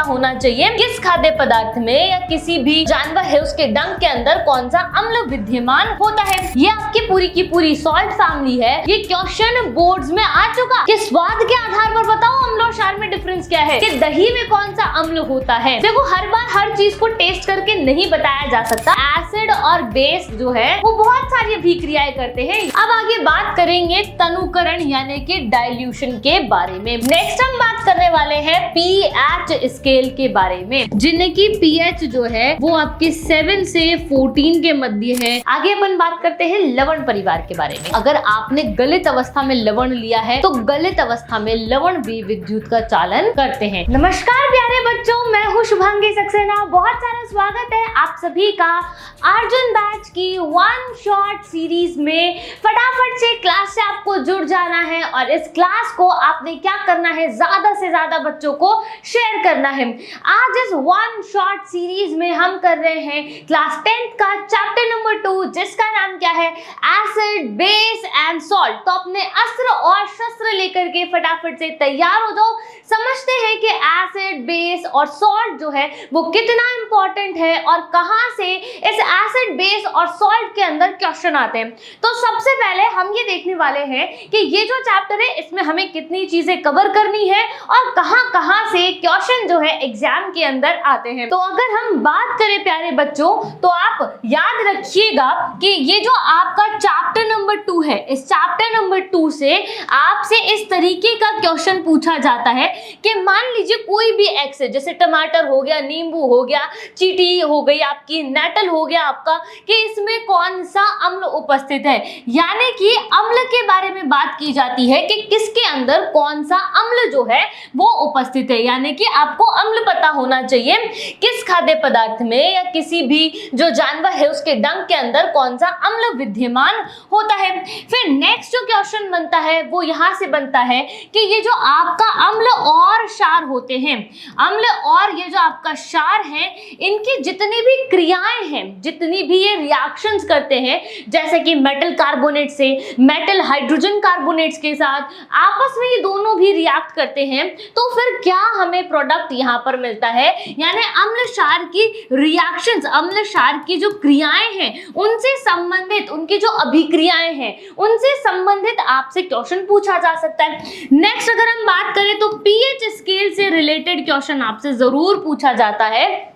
होना चाहिए किस खाद्य पदार्थ में या किसी भी जानवर है उसके डंक के अंदर कौन सा अम्ल विद्यमान होता है। ये आपकी पूरी की पूरी सॉल्ट फैमिली है। ये क्वेश्चन बोर्ड्स में आ चुका कि स्वाद के आधार पर बताओ अम्ल और क्षार में डिफरेंस क्या है, कि दही में कौन सा अम्ल होता है। देखो हर बार हर चीज को टेस्ट करके नहीं बताया जा सकता। एसिड और बेस जो है वो बहुत सारी अभिक्रियाएं करते हैं। अब आगे बात करेंगे तनुकरण यानी कि डाइल्यूशन के बारे में। नेक्स्ट हम बात करने वाले हैं पीएच स्केल के बारे में, जिनमें की पीएच जो है वो आपके 7 से 14 के मध्य है। आगे अपन बात करते हैं लवण परिवार के बारे में। अगर आपने गलित अवस्था में लवण लिया है तो गलित अवस्था में लवण भी विद्युत का चालन करते हैं। नमस्कार प्यारे बच्चों, मैं हूँ शुभांगी सक्सेना। बहुत सारा स्वागत है आप सभी का अर्जुन बैच की वन शॉट सीरीज में। फटाफट से क्लास से आपको जुड़ जाना है और इस क्लास को आपने क्या करना है, ज्यादा से ज्यादा बच्चों को शेयर करना है। आज इस वन शॉट सीरीज में हम कर रहे हैं क्लास 10th का चैप्टर नंबर 2, जिसका नाम क्या है, एसिड बेस एंड सॉल्ट। तो अपने अस्त्र और शस्त्र लेकर के फटाफट से तैयार हो जाओ। समझते हैं कि एसिड बेस और सॉल्ट जो है वो कितना इंपॉर्टेंट है और कहां से इस एसिड बेस और सॉल्ट के अंदर क्वेश्चन आते हैं। तो सबसे पहले हम ये देखने वाले हैं कि ये जो चैप्टर है इसमें हमें कितनी चीजें कवर करनी है और कहां से क्वेश्चन जो है एग्जाम के अंदर आते हैं। तो अगर हम बात करें प्यारे बच्चों, तो आप याद रखिएगा कि ये जो आपका चैप्टर नंबर 2 है, इस चैप्टर नंबर 2 से आपसे इस तरीके का क्वेश्चन पूछा जाता है कि मान लीजिए कोई भी एक्स है, जैसे टमाटर हो गया, नींबू हो गया, चींटी हो गई आपकी, नेटल हो गया आपका, कि इसमें कौन सा अम्ल उपस्थित है। यानी कि अम्ल के बारे में बात की जाती है कि किसके अंदर कौन सा अम्ल जो है वो उपस्थित है। यानी कि आपको अम्ल पता होना चाहिए किस खाद्य पदार्थ में या किसी भी जो जानवर है उसके डंक के अंदर कौन सा अम्ल विद्यमान होता है। फिर नेक्स्ट जो क्वेश्चन बनता है वो यहां से बनता है कि ये जो आपका अम्ल और क्षार होते हैं, अम्ल और ये जो आपका क्षार है, इनकी जितनी भी क्रियाएं हैं, जितनी भी ये रिएक्शंस करते हैं, जैसे कि मेटल कार्बोनेट से मेटल हाइड्रोजन कार्बोनेट्स के साथ आपस में ये दोनों भी रिएक्ट करते हैं, तो फिर क्या हमें प्रोडक्ट यहाँ पर मिलता है। यानी अम्ल क्षार की रिएक्शंस, अम्ल क्षार की जो क्रियाएं हैं उनसे संबंधित, उनकी जो अभिक्रियाएं हैं उनसे संबंधित आपसे क्वेश्चन पूछा जा सकता है। नेक्स्ट अगर हम बात करें तो पीएच स्केल से रिलेटेड क्वेश्चन आपसे जरूर पूछा जाता है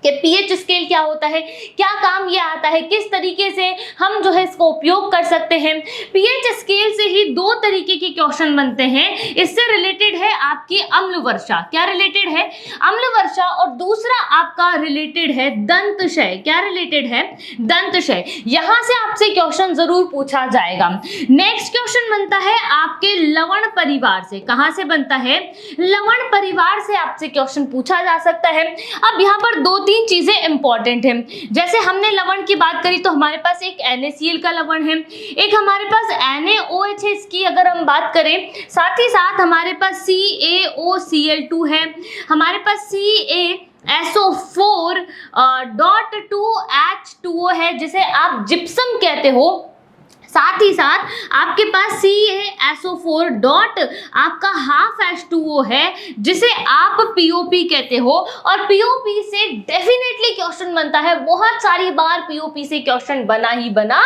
कि पीएच स्केल क्या होता है, क्या काम ये आता है, किस तरीके से हम जो है इसको उपयोग कर सकते हैं। पीएच स्केल से ही 2 तरीके के क्वेश्चन बनते हैं। इससे रिलेटेड है आपकी अम्ल वर्षा, क्या रिलेटेड है, अम्ल वर्षा, और दूसरा आपका रिलेटेड है दंतशय, क्या रिलेटेड है, दंतशय। यहां से आपसे क्वेश्चन जरूर पूछा जाएगा। नेक्स्ट क्वेश्चन बनता है आपके लवण परिवार से। कहां से बनता है, लवण परिवार से आपसे क्वेश्चन पूछा जा सकता है। अब यहाँ पर 2-3 चीजें इंपॉर्टेंट हैं। जैसे हमने लवण की बात करी तो हमारे पास एक NaCl का लवण है, एक हमारे पास NaOH है, इसकी अगर हम बात करें, साथ ही साथ हमारे पास CaOCl2 है, हमारे पास CaSO4.2H2O है जिसे आप जिप्सम कहते हो। साथ ही साथ आपके पास CaSO4 डॉट आपका हाफ H2O है जिसे आप POP कहते हो, और POP से डेफिनेटली क्वेश्चन बनता है। बहुत सारी बार POP से क्वेश्चन बना ही बना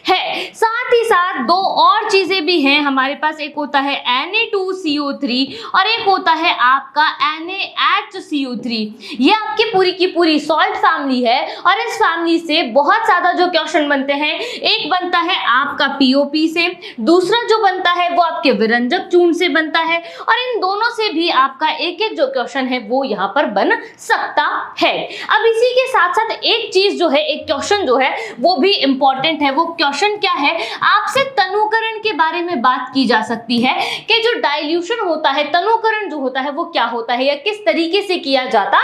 है। साथ ही साथ 2 और चीजें भी हैं हमारे पास, एक होता है Na2CO3 और एक होता है आपका NaHCO3। ये आपकी पूरी की पूरी सॉल्ट फैमिली है और इस फैमिली से बहुत ज्यादा जो क्वेश्चन बनते हैं, एक बनता है आपका POP से, दूसरा जो बनता है वो आपके विरंजक चूर्ण से बनता है, और इन दोनों से भी आपका एक एक जो क्वेश्चन है वो यहाँ पर बन सकता है। अब इसी के साथ साथ एक चीज जो है, एक क्वेश्चन जो है वो भी इंपॉर्टेंट है। वो क्वेश्चन क्या है, आपसे तनुकरण के बारे में बात की जा सकती है कि जो डाइल्यूशन होता है, तनुकरण जो होता है वो क्या होता है या किस तरीके से किया जाता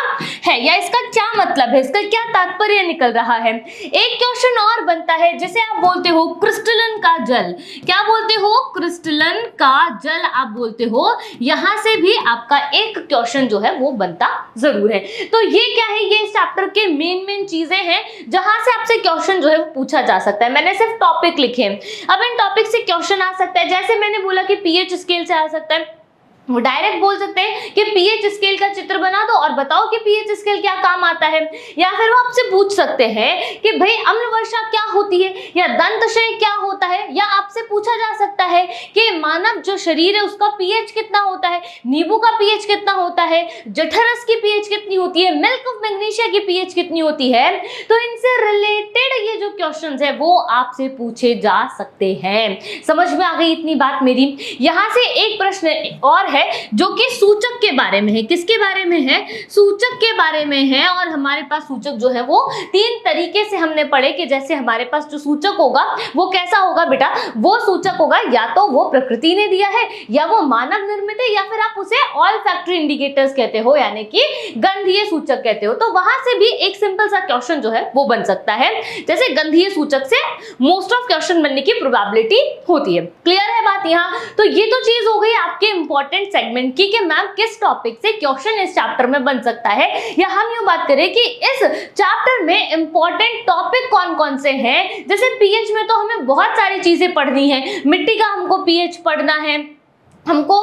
है, या इसका क्या मतलब है, इसका क्या तात्पर्य निकल रहा है। एक क्वेश्चन और बनता है जिसे आप बोलते हो क्रिस्टलन का जल। क्या बोलते हो, क्रिस्टलन का जल आप बोलते हो। यहां से भी आपका एक क्वेश्चन जो है वो बनता जरूर है। तो ये क्या है, ये इस चैप्टर के मेन चीजें हैं जहां से आपसे क्वेश्चन जो है वो पूछा जा सकता है। मैंने सिर्फ टॉपिक लिखे हैं, अब इन टॉपिक से क्वेश्चन आ सकता है। जैसे मैंने बोला कि पीएच स्केल से आ सकता है, वो डायरेक्ट बोल सकते हैं कि पीएच स्केल का चित्र बना दो और बताओ कि पीएच स्केल क्या काम आता है। या फिर वो आपसे पूछ सकते हैं कि भाई अम्ल वर्षा क्या होती है या दंतशय क्या होता है। या आपसे पूछा जा सकता है कि मानव जो शरीर है उसका पीएच कितना होता है, नींबू का पीएच कितना होता है, जठरस की पीएच कितनी होती है, मिल्क ऑफ मैग्नीशिया की पीएच कितनी होती है। तो इनसे रिलेटेड ये जो क्वेश्चंस है वो आपसे पूछे जा सकते हैं। समझ में आ गई इतनी बात मेरी। यहाँ से एक प्रश्न और है जो कि सूचक के बारे में है। किसके बारे में है? सूचक के बारे में है। और हमारे पास सूचक जो है वो 3 तरीके से हमने पढ़े कि जैसे हमारे पास जो सूचक होगा वो कैसा होगा बेटा, वो सूचक होगा या तो वो प्रकृति ने दिया है या वो मानव निर्मित है या फिर आप उसे ऑल फैक्टरी इंडिकेटर्स कहते हो यानी कि गंधीय सूचक कहते हो। तो वहां से भी एक सिंपल सा क्वेश्चन जो है वो बन सकता है। जैसे गंधीय सूचक से मोस्ट ऑफ क्वेश्चन बनने की प्रोबेबिलिटी होती है। क्लियर है बात यहाँ? तो ये तो चीज हो गई आपके इंपॉर्टेंट सेगमेंट की कि मैम किस टॉपिक से क्वेश्चन इस चैप्टर में बन सकता है। या हम यूं बात करें कि इस चैप्टर में इंपॉर्टेंट टॉपिक कौन कौन से हैं। जैसे पीएच में तो हमें बहुत सारी चीजें पढ़नी है। मिट्टी का हमको पीएच पढ़ना है, हमको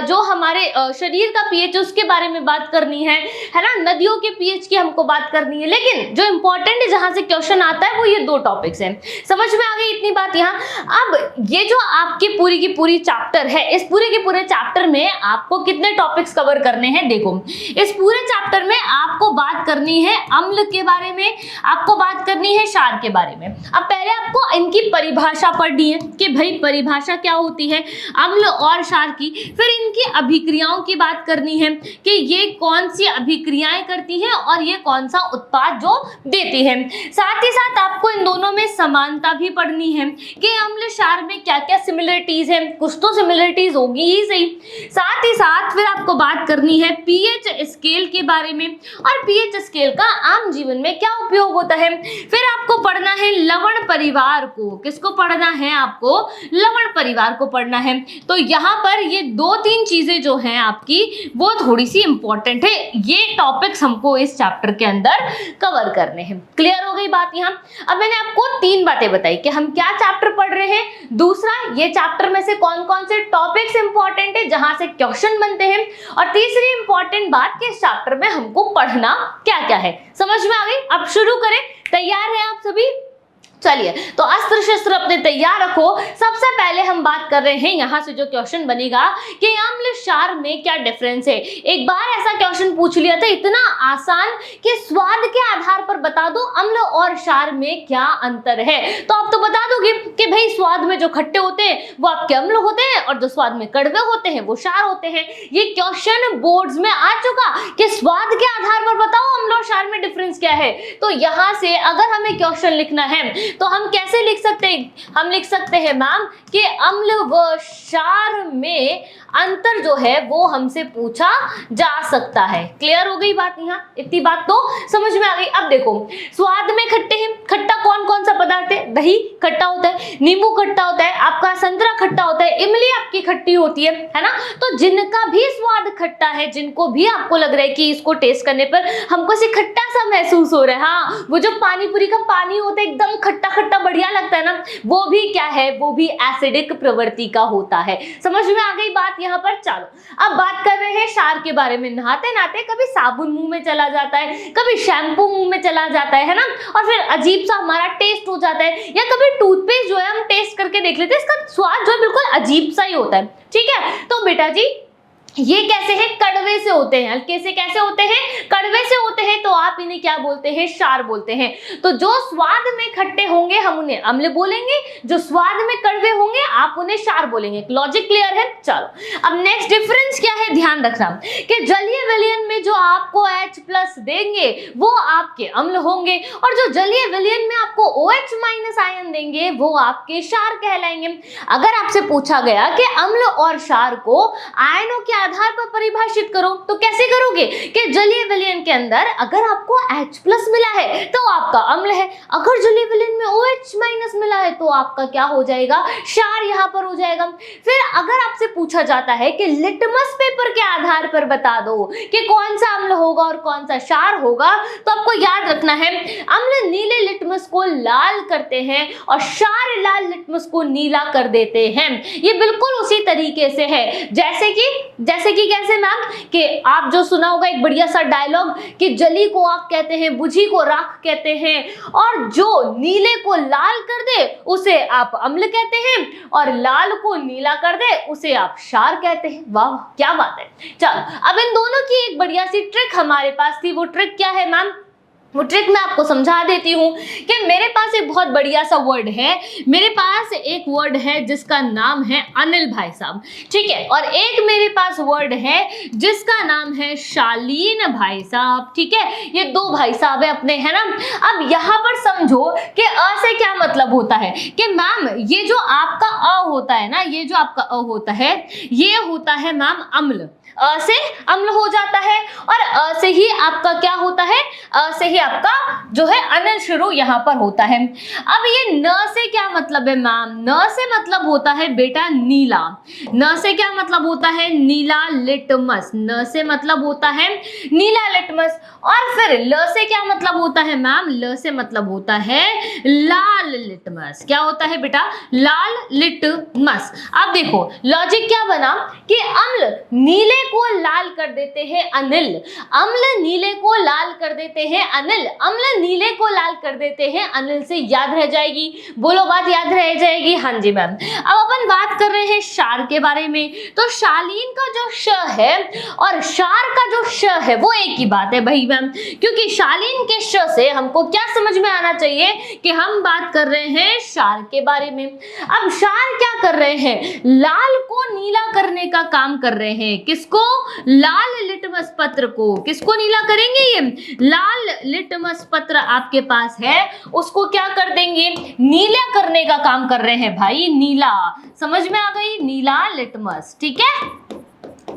जो हमारे शरीर का पीएच है उसके बारे में बात करनी है ना, नदियों के पीएच की हमको बात करनी है। लेकिन जो इंपॉर्टेंट है जहां से क्वेश्चन आता है वो ये 2 टॉपिक्स हैं। समझ में आ गई इतनी बात यहाँ? अब ये जो आपकी पूरी की पूरी चैप्टर है, इस पूरे के पूरे चैप्टर में आपको कितने टॉपिक्स कवर करने हैं? देखो, इस पूरे चैप्टर में आपको बात करनी है अम्ल के बारे में, आपको बात करनी है क्षार के बारे में। अब पहले आपको इनकी परिभाषा पढ़नी है कि भाई परिभाषा क्या होती है अम्ल और क्षार की। फिर इनकी अभिक्रियाओं की बात करनी है कि ये कौन सी अभिक्रियाएं करती हैं और ये कौन सा उत्पाद जो देती है। साथ ही साथ आपको इन दोनों में समानता भी पढ़नी है कि अम्ल क्षार में क्या क्या सिमिलरिटीज है। कुछ तो सिमिलरिटीज होगी ही सही। साथ ही साथ फिर आपको बात करनी है पीएच स्केल के बारे में और पीएच स्केल का आम जीवन में क्या उपयोग होता है। फिर आपको पढ़ना है लवण परिवार को। किसको पढ़ना है? आपको लवण परिवार को पढ़ना है। तो यहाँ पर ये 2-3 चीजें जो हैं आपकी वो थोड़ी सी इंपॉर्टेंट है। ये टॉपिक्स हमको इस चैप्टर के अंदर कवर करने हैं। क्लियर हो गई बात यहाँ? अब मैंने आपको 3 बातें बताई कि हम क्या चैप्टर पढ़ रहे हैं, दूसरा ये चैप्टर में से कौन कौन से टॉपिक्स इंपॉर्टेंट है जहां से क्वेश्चन बनते हैं, और तीसरी इंपॉर्टेंट बात कि इस चैप्टर में हमको पढ़ना क्या क्या है। समझ में आ गई? अब शुरू करें। तैयार हैं आप सभी? चलिए, तो अस्त्र शस्त्र अपने तैयार रखो। सबसे पहले हम बात कर रहे हैं यहाँ से जो क्वेश्चन बनेगा कि अम्ल क्षार में क्या डिफरेंस है। एक बार ऐसा क्वेश्चन पूछ लिया था इतना आसान कि स्वाद के आधार पर बता दो अम्ल और क्षार में क्या अंतर है। तो आप तो बता दोगे कि भाई स्वाद में जो खट्टे होते हैं वो आपके अम्ल होते हैं और जो स्वाद में कड़वे होते हैं वो क्षार होते हैं। ये क्वेश्चन बोर्ड्स में आ चुका कि स्वाद के आधार पर बताओ अम्ल और क्षार में डिफरेंस क्या है। तो यहाँ से अगर हमें क्वेश्चन लिखना है तो हम कैसे लिख सकते हैं? हम लिख सकते हैं मैम कि अम्ल व क्षार में अंतर जो है वो हमसे पूछा जा सकता है। क्लियर हो गई बात? यहाँ इतनी बात तो समझ में आ गई। अब देखो, स्वाद में खट्टे हैं। खट्टा कौन कौन सा पदार्थ है? दही खट्टा होता है, नींबू खट्टा होता है, आपका संतरा खट्टा होता है, इमली आपकी खट्टी होती है ना। तो जिनका भी स्वाद खट्टा है, जिनको भी आपको लग रहा है कि इसको टेस्ट करने पर हमको से खट्टा सा महसूस हो रहा है, हाँ, वो जो पानी पूरी का पानी होता है एकदम खट्टा खट्टा बढ़िया लगता है ना, वो भी क्या है? वो भी एसिडिक प्रवृत्ति का होता है। समझ में आ गई बात यहाँ पर? चलो, अब बात कर रहे हैं क्षार के बारे में। नहाते नहाते कभी साबुन मुंह में चला जाता है, कभी शैम्पू मुंह में चला जाता है ना, और फिर अजीब सा हमारा टेस्ट हो जाता है। या कभी टूथपेस्ट जो है हम टेस्ट करके देख लेते हैं, इसका स्वाद जो है बिल्कुल अजीब सा ही होता है। ठीक है, तो बेटा जी ये कैसे हैं? कड़वे से होते हैं। हल्के से कैसे होते हैं? कड़वे से होते हैं। तो आप इन्हें क्या बोलते हैं? क्षार बोलते हैं। तो जो स्वाद में खट्टे होंगे हम उन्हें अम्ल बोलेंगे, जो स्वाद में कड़वे होंगे आप उन्हें क्षार बोलेंगे। लॉजिक क्लियर है? चलो, अब नेक्स्ट डिफरेंस क्या है ध्यान रखना कि जलीय विलयन में जो आपको H+ देंगे वो आपके अम्ल होंगे, और जो जलीय विलयन में आपको OH- आयन देंगे वो आपके क्षार कहलाएंगे। अगर आपसे पूछा गया कि अम्ल और क्षार को आयनों के आधार पर परिभाषित करो तो कैसे करोगे कि जलीय विलयन के अंदर अगर आपको H+ मिला है तो आपका अम्ल है, अगर जलीय विलयन में OH- मिला है तो आपका क्या हो जाएगा? क्षार यहाँ पर हो जाएगा। फिर अगर आपसे पूछा जाता है कि लिटमस पेपर के आधार पर बता दो कि कौन सा अम्ल होगा और कौन सा क्षार होगा, तो आपको याद रखना है अम्ल नीले लिटमस को लाल करते हैं और क्षार लाल लिटमस को नीला कर देते हैं। ये बिल्कुल उसी तरीके से है जैसे कि कैसे मैम, कि आप जो सुना होगा एक बढ़िया सा डायलॉग कि जली को आग कहते हैं, बुझी को राख कहते हैं, और जो नीले को लाल कर दे उसे आप अम्ल कहते हैं, और लाल को नीला कर दे उसे आप क्षार कहते हैं। वाह क्या बात है। चलो अब इन दोनों की एक बढ़िया सी ट्रिक हमारे पास थी। वो ट्रिक क्या है मैम? वो ट्रिक मैं आपको समझा देती हूँ कि मेरे पास एक बहुत बढ़िया सा वर्ड है। मेरे पास एक वर्ड है जिसका नाम है अनिल भाई साहब, ठीक है, और एक मेरे पास वर्ड है जिसका नाम है शालीन भाई साहब, ठीक है। ये दो भाई साहब है अपने, है ना। अब यहाँ पर समझो कि अ से क्या मतलब होता है कि मैम ये जो आपका अ होता है ना, ये जो आपका अ होता है ये होता है मैम अम्ल। अ से अम्ल हो जाता है, और अ से ही आपका क्या होता है? अ से ही आपका जो है अनिल शुरू यहाँ पर होता है। अब ये न से क्या मतलब है मैम? न से मतलब होता है बेटा नीला। न से क्या मतलब होता है? नीला लिटमस। न से मतलब होता है नीला लिटमस। और फिर ल से क्या मतलब होता है मैम? ल से मतलब होता है लाल लिटमस। क्या होता है बेटा? लाल लिटमस। अब देखो लॉजिक क्या बना कि अम्ल नीले को लाल कर देते हैं अनिल, अम्ल नीले को लाल कर देते हैं अनिल, अम्ल नीले को लाल कर देते हैं अनिल से याद रह जाएगी। बोलो बात याद रह जाएगी? हाँ जी मैम। अब अपन बात कर रहे हैं क्षार के बारे में। तो शालीन का जो श है और क्षार का जो श है वो एक ही बात है भाई मैम, क्योंकि शालीन के श से हमको क्या समझ में आना चाहिए कि हम बात कर रहे हैं क्षार के बारे में। अब क्षार क्या कर रहे हैं? लाल को नीला करने का काम कर रहे हैं। किसको? लाल लिटमस पत्र को। किसको नीला करेंगे? ये लाल लिटमस पत्र आपके पास है, उसको क्या कर देंगे? नीला करने का काम कर रहे हैं भाई, नीला। समझ में आ गई? नीला लिटमस, ठीक है।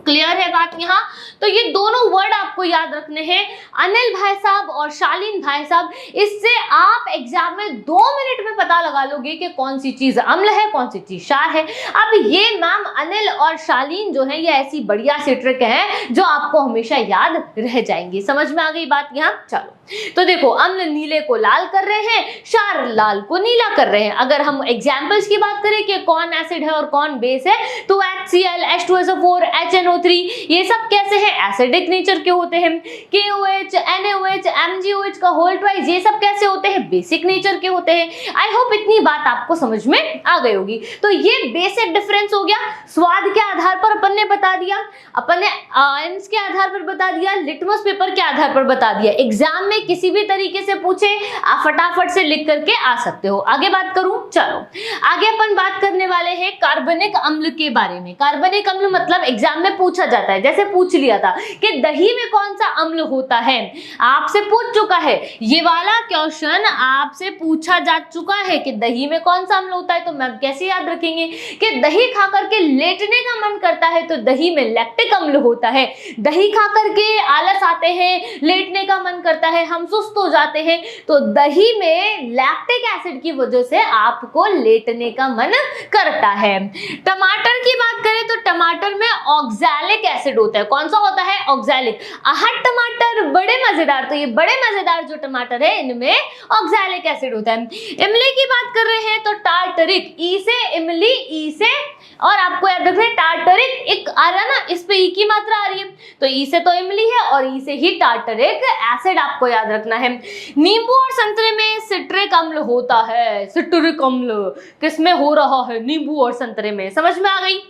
क्लियर है बात यहाँ? तो ये दोनों वर्ड आपको याद रखने हैं, अनिल भाई साहब और शालीन भाई साहब। इससे आप एग्जाम में 2 मिनट में पता लगा लोगे कि कौन सी चीज अम्ल है, कौन सी चीज क्षार है। अब ये मैम अनिल और शालीन जो है ये ऐसी बढ़िया सी ट्रिक है जो आपको हमेशा याद रह जाएंगी। समझ में आ गई बात यहाँ? चलो तो देखो, अम्ल नीले को लाल कर रहे हैं, क्षार लाल को नीला कर रहे हैं। अगर हम एग्जाम्पल्स की बात करें कि कौन एसिड है और कौन बेस है, तो HCl, H2SO4, HNO3 ये सब कैसे हैं? एसिडिक नेचर के होते हैं। KOH, NaOH, MgOH का होल ट्वाइस ये सब कैसे होते हैं? बेसिक नेचर के होते हैं। आई होप इतनी बात आपको समझ में आ गई होगी। तो ये बेसिक डिफरेंस हो गया। स्वाद के आधार पर अपन ने बता दिया, अपन ने आयंस के आधार पर बता दिया, लिटमस पेपर के आधार पर बता दिया। एग्जाम में किसी भी तरीके से पूछे आप फटाफट से लिख करके आ सकते हो। आगे बात करूं, चलो आगे अपन बात करने वाले हैं कार्बनिक अम्ल के बारे में। कार्बनिक अम्ल मतलब एग्जाम में पूछा जाता है, जैसे पूछ लिया था कि दही में कौन सा अम्ल होता है, आपसे पूछ चुका है ये वाला क्वेश्चन, आपसे पूछा जा चुका है कि दही में कौन सा अम्ल होता है। तो मैम कैसे याद रखेंगे कि दही खा करके लेटने का मन करता है तो दही में लैक्टिक अम्ल होता है। दही खा करके आलस आते हैं, लेटने का मन करता है, हम सुस्त हो जाते हैं, तो दही में लैक्टिक एसिड की वजह से आपको लेटने का मन करता है। टमाटर की बात करें तो टमाटर में ऑक्सैलिक एसिड होता है। कौन सा होता है? ऑक्सैलिक। आहट टमाटर बड़े मजेदार, तो ये बड़े मजेदार जो टमाटर है इनमें ऑक्सैलिक एसिड होता है। इमली की बात कर रहे हैं तो टार्टरिक, ई से इमली, ई से, और आपको याद रखना टार्टरिक एक आ रहा ना, इस पे ई की मात्रा आ रही है, तो ई से तो इमली है और ई से ही टार्टरिक एसिड आपको याद रखना है। नींबू और संतरे में सिट्रिक अम्ल होता है। सिट्रिक अम्ल किसमें हो रहा है? नींबू और संतरे में। समझ में आ गई?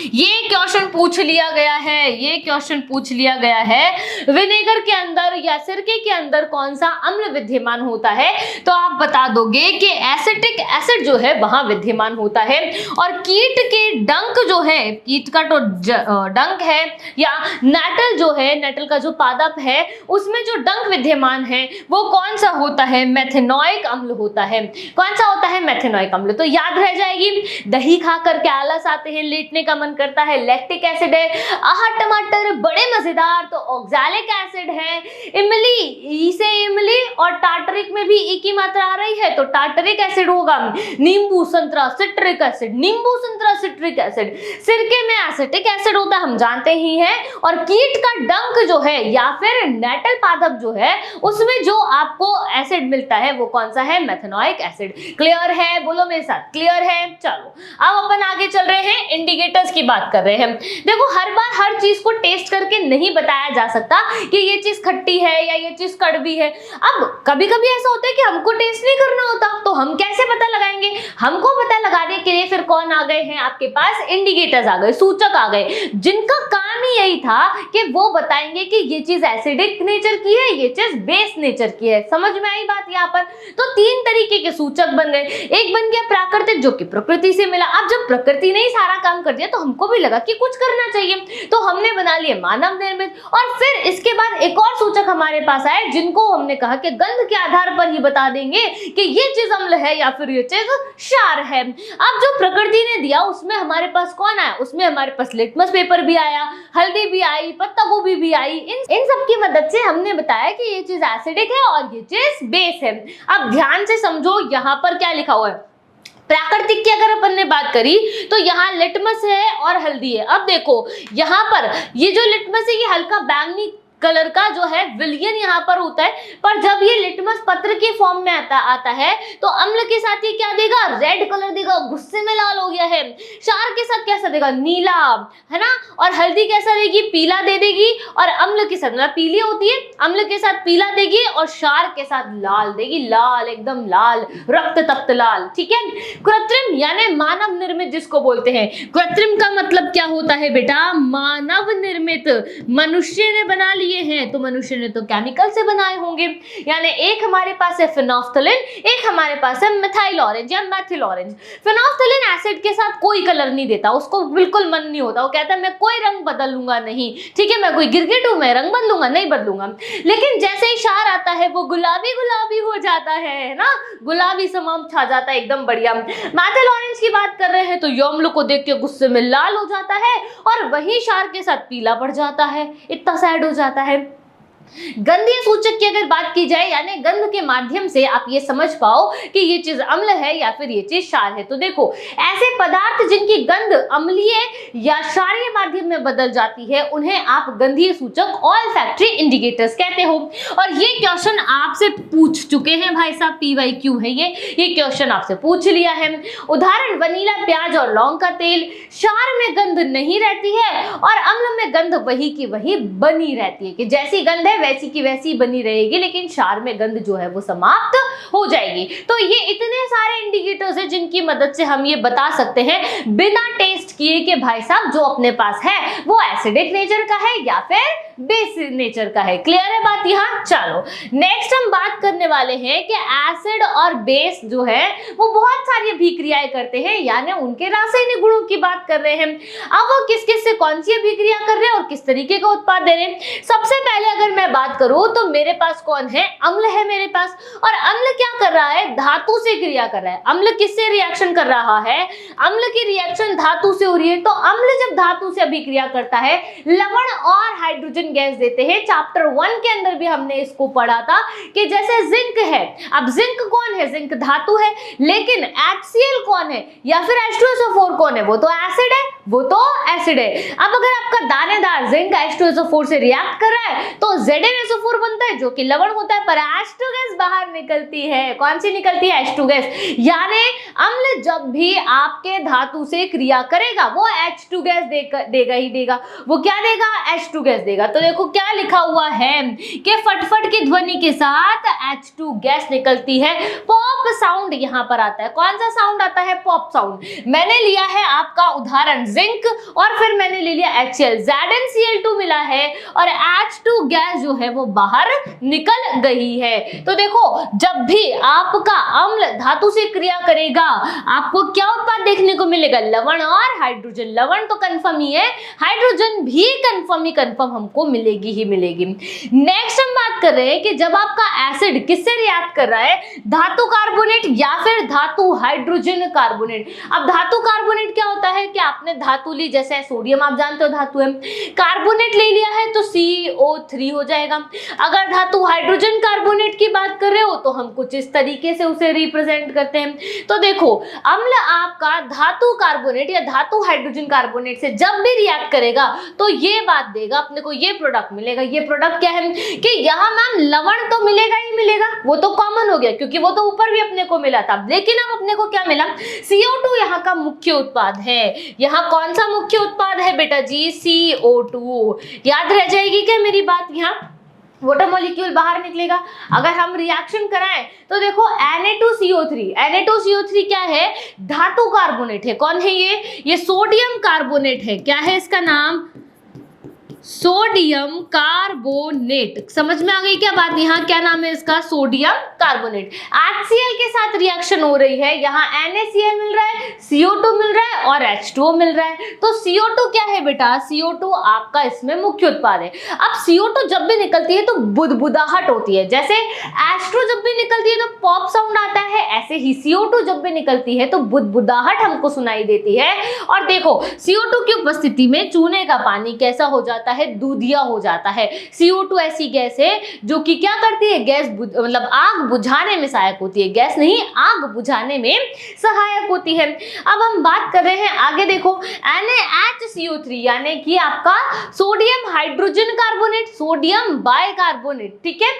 ये क्वेश्चन पूछ लिया गया है, ये क्वेश्चन पूछ लिया गया है विनेगर के अंदर या सिरके के अंदर कौन सा अम्ल विद्यमान होता है, तो आप बता दोगे कि एसिटिक एसिड जो है वहां विद्यमान होता है। और कीट के डंक जो है, कीट का तो डंक है या नेटल जो है, नेटल का जो पादप है उसमें जो डंक विद्यमान है वो कौन सा होता है? मेथेनोइक अम्ल होता है। कौन सा होता है? मेथेनोइक अम्ल। तो याद रह जाएगी, दही खा करके आलस आते हैं, लेटने का मन करता है, लैक्टिक एसिड है। आहट टमाटर बड़े मजेदार, तो ऑक्सैलिक एसिड है। इमली, ई से इमली और टार्टरिक में भी ई की मात्रा आ रही है तो टार्टरिक एसिड होगा। नींबू संतरा सिट्रिक एसिड, नींबू संतरा सिट्रिक एसिड। सिरके में एसिटिक एसिड होता है, हम जानते ही हैं। और कीट का डंक जो है या फिर नेटल पादप जो है उसमें जो आपको एसिड मिलता है वो कौन सा है? Methanoic acid. क्लियर है? बोलो मेरे साथ, क्लियर है? चलो अब अपन आगे चल रहे हैं इंडिकेटर इंडिकेटर्स की बात कर रहे हैं। देखो हर बार हर चीज को टेस्ट करके नहीं बताया जा सकता कि ये चीज खट्टी है या ये चीज कड़वी है। अब कभी कभी ऐसा होता है कि हमको टेस्ट नहीं करना होता, तो हम कैसे पता लगाएंगे? हमको पता लगाने के लिए फिर कौन आ गए हैं आपके पास? इंडिकेटर्स आ गए, सूचक आ गए, जिनका काम ही यही था कि वो बताएंगे कि ये चीज एसिडिक नेचर की है, ये चीज बेस नेचर की है। समझ में आई बात यहाँ पर? तो तीन तरीके के सूचक बन गए। एक बन गया प्राकृतिक, जो कि प्रकृति से मिला। अब जब प्रकृति ने ही सारा काम कर दिया तो हमको भी लगा कि कुछ करना चाहिए, तो हमने बना लिए मानव निर्मित। और फिर इसके बाद एक और सूचक हमारे पास आए, जिनको हमने कहा कि गंध के आधार पर ही बता देंगे कि ये चीज अम्ल है या फिर ये चीज क्षार है। अब जो प्रकृति ने दिया उसमें हमारे पास कौन आया? उसमें हमारे पास लिटमस पेपर भी आया, हल्दी भी आई, पत्ता गोभी भी आई। इन सब की मदद से हमने बताया कि ये चीज एसिडिक है और ये चीज बेस है। अब ध्यान से समझो यहाँ पर क्या लिखा हुआ है। प्राकृतिक की अगर अपन ने बात करी तो यहाँ लिटमस है और हल्दी है। अब देखो यहाँ पर ये जो लिटमस है ये हल्का बैंगनी कलर का जो है विलियन यहाँ पर होता है, पर जब ये लिटमस पत्र के फॉर्म में आता है तो अम्ल के साथ ये क्या देगा? रेड कलर देगा, गुस्से में लाल हो गया है। क्षार के साथ कैसा देगा? नीला, है ना। और हल्दी कैसा देगी? पीला दे देगी। और अम्ल के साथ, मतलब पीली होती है, अम्ल के साथ पीला देगी और क्षार के साथ लाल देगी, लाल, एकदम लाल, रक्त तप्त लाल। ठीक है। कृत्रिम यानी मानव निर्मित जिसको बोलते हैं। कृत्रिम का मतलब क्या होता है बेटा? मानव निर्मित, मनुष्य ने बना लिया हैं, तो मनुष्य ने तो केमिकल से बनाए होंगे। यानी एक हमारे पास है फिनोफ्थलीन, एक हमारे पास है मिथाइल ऑरेंज या मेथिल ऑरेंज। फिनोफ्थलीन एसिड के साथ कोई कलर नहीं देता, उसको बिल्कुल मन नहीं होता, वो कहता है मैं कोई रंग बदल लूंगा नहीं। ठीक है, मैं कोई गिरगिट हूं, मैं रंग बदलूंगा नहीं? बदलूंगा। लेकिन जैसे ही क्षार आता है वो गुलाबी गुलाबी हो जाता है ना, गुलाबी समाम छा जाता है, एकदम बढ़िया। मेथिल ऑरेंज की बात कर रहे हैं तो यौमल को देख के गुस्से में लाल हो जाता है और वही क्षार के साथ पीला पड़ जाता है, इतना सैड हो जाता है। गंधीय सूचक की अगर बात की जाए, यानी गंध के माध्यम से आप ये समझ पाओ कि ये चीज अम्ल है या फिर ये चीज क्षार है। तो देखो ऐसे पदार्थ जिनकी गंध अम्लीय या क्षारीय माध्यम में बदल जाती है उन्हें आप गंधीय सूचक ऑल्फैक्टरी इंडिकेटर्स कहते हो। और ये क्वेश्चन आपसे पूछ चुके हैं भाई साहब, PYQ है ये क्वेश्चन आपसे पूछ लिया है। उदाहरण वनीला, प्याज और लौंग का तेल। क्षार में गंध नहीं रहती है और अम्ल में गंध वही की वही बनी रहती है, कि जैसी गंध है वैसी की वैसी बनी रहेगी, लेकिन क्षार में गंध जो है वो समाप्त हो जाएगी। तो ये इतने सारे इंडिकेटर्स हैं जिनकी मदद से हम ये बता सकते हैं बिना टेस्ट किए कि भाई साहब जो अपने पास है वो एसिडिक नेचर का है या फिर बेस नेचर का है। क्लियर है बात यहाँ? चलो नेक्स्ट हम बात करने वाले हैं कि एसिड और बेस जो है वो बहुत सारी अभिक्रियाएं करते हैं, यानी उनके रासायनिक गुणों की बात कर रहे हैं। अब वो किस किस से कौन सी अभिक्रिया कर रहे हैं और किस तरीके का उत्पाद दे रहे हैं। सबसे पहले अगर मैं बात करूं तो मेरे पास कौन है? अम्ल है मेरे पास। और अम्ल क्या कर रहा है? धातु से क्रिया कर रहा है। अम्ल किससे रिएक्शन कर रहा है? अम्ल की रिएक्शन धातु से हो रही है। तो अम्ल जब धातु से अभिक्रिया करता है, लवण और हाइड्रोजन गैस देते हैं। चैप्टर 1 के अंदर भी हमने इसको पढ़ा था कि जैसे जिंक है, अब जिंक कौन है? जिंक धातु है, लेकिन HCl कौन है या फिर H2SO4 कौन है? वो तो एसिड है, वो तो एसिड है। अब अगर आपका दानेदार जिंक H2SO4 से रिएक्ट कर रहा है तो ZnSO4 बनता है जो कि लवण होता है, पर H2 गैस बाहर निकलती है। कौन सी निकलती है? H2 gas. यानी अम्ल जब भी आपके धातु से क्रिया करेगा वो H2 गैस देगा ही देगा। वो क्या देगा? H2 गैस देगा। तो देखो क्या लिखा हुआ है कि फटफट की ध्वनि के साथ H2 गैस निकलती है। पॉप साउंड यहाँ पर आता है। कौन सा साउंड आता है? Pop sound. मैंने लिया है आपका उदाहरण जिंक और फिर मैंने ले लिया HCl, ZnCl2 मिला है और H2 गैस जो है वो बाहर निकल गई है। तो देखो जब भी आपका अम्ल धातु से क्रिया करेगा आपको क्या उत्पाद देखने को मिलेगा? लवण और हाइड्रोजन। लवण तो कंफर्म ही है, हाइड्रोजन भी कंफर्म हमको मिलेगी ही मिलेगी। नेक्स्ट हम बात कर रहे हैं कि जब आपका एसिड किससे रिएक्ट कर रहा है? धातु कार्बोनेट या फिर धातु हाइड्रोजन कार्बोनेट। अब धातु कार्बोनेट क्या होता है कि आपने धातु ली, जैसे सोडियम आप जानते हो धातु है, कार्बोनेट ले लिया है तो CO3 हो जाएगा। अगर धातु हाइड्रोजन कार्बोनेट की बात कर रहे हो तो हम कुछ इस तरीके से उसे रिप्रेजेंट करते हैं। तो देखो, अम्ल आपका धातु कार्बोनेट या धातु हाइड्रोजन कार्बोनेट से जब भी रिएक्ट करेगा तो ये बात देगा, अपने को ये प्रोडक्ट मिलेगा। ये प्रोडक्ट क्या है कि यहाँ मैम लवण तो मिलेगा ही मिलेगा, वो तो कॉमन हो गया क्योंकि वो तो ऊपर भी अपने को मिला था, लेकिन अब अपने को क्या मिला, CO2 यहाँ का मुख्य उत्पाद है। यहाँ कौन सा मुख्य उत्पाद है बेटा जी, CO2। याद रह जाएगी क्या मेरी बात, यहाँ वाटर मॉलिक्यूल बाहर निकलेगा। अगर हम रिएक्शन कराएं तो देखो Na2CO3 क्या है, धातु कार्बोनेट है। कौन है ये सोडियम कार्बोनेट है। क्या है इसका नाम, सोडियम कार्बोनेट। समझ में आ गई क्या बात, यहाँ क्या नाम है इसका, सोडियम कार्बोनेट। HCl के साथ रिएक्शन हो रही है, यहाँ NaCl मिल रहा है, CO2 मिल रहा है और H2O मिल रहा है। तो CO2 क्या है बेटा, CO2 आपका इसमें मुख्य उत्पाद है। अब CO2 जब भी निकलती है तो बुदबुदाहट होती है, जैसे H2O जब भी निकलती है तो पॉप साउंड आता है, ऐसे ही CO2 जब भी निकलती है तो बुदबुदाहट हमको सुनाई देती है। और देखो CO2 की उपस्थिति में चूने का पानी कैसा हो जाता है, दूधिया हो जाता है। CO2 ऐसी गैस है जो कि क्या करती है, गैस मतलब आग बुझाने में सहायक होती है, गैस नहीं आग बुझाने में सहायक होती है। अब हम बात कर रहे हैं आगे, देखो NaHCO3 यानी कि आपका sodium hydrogen carbonate, sodium bicarbonate, ठीक है।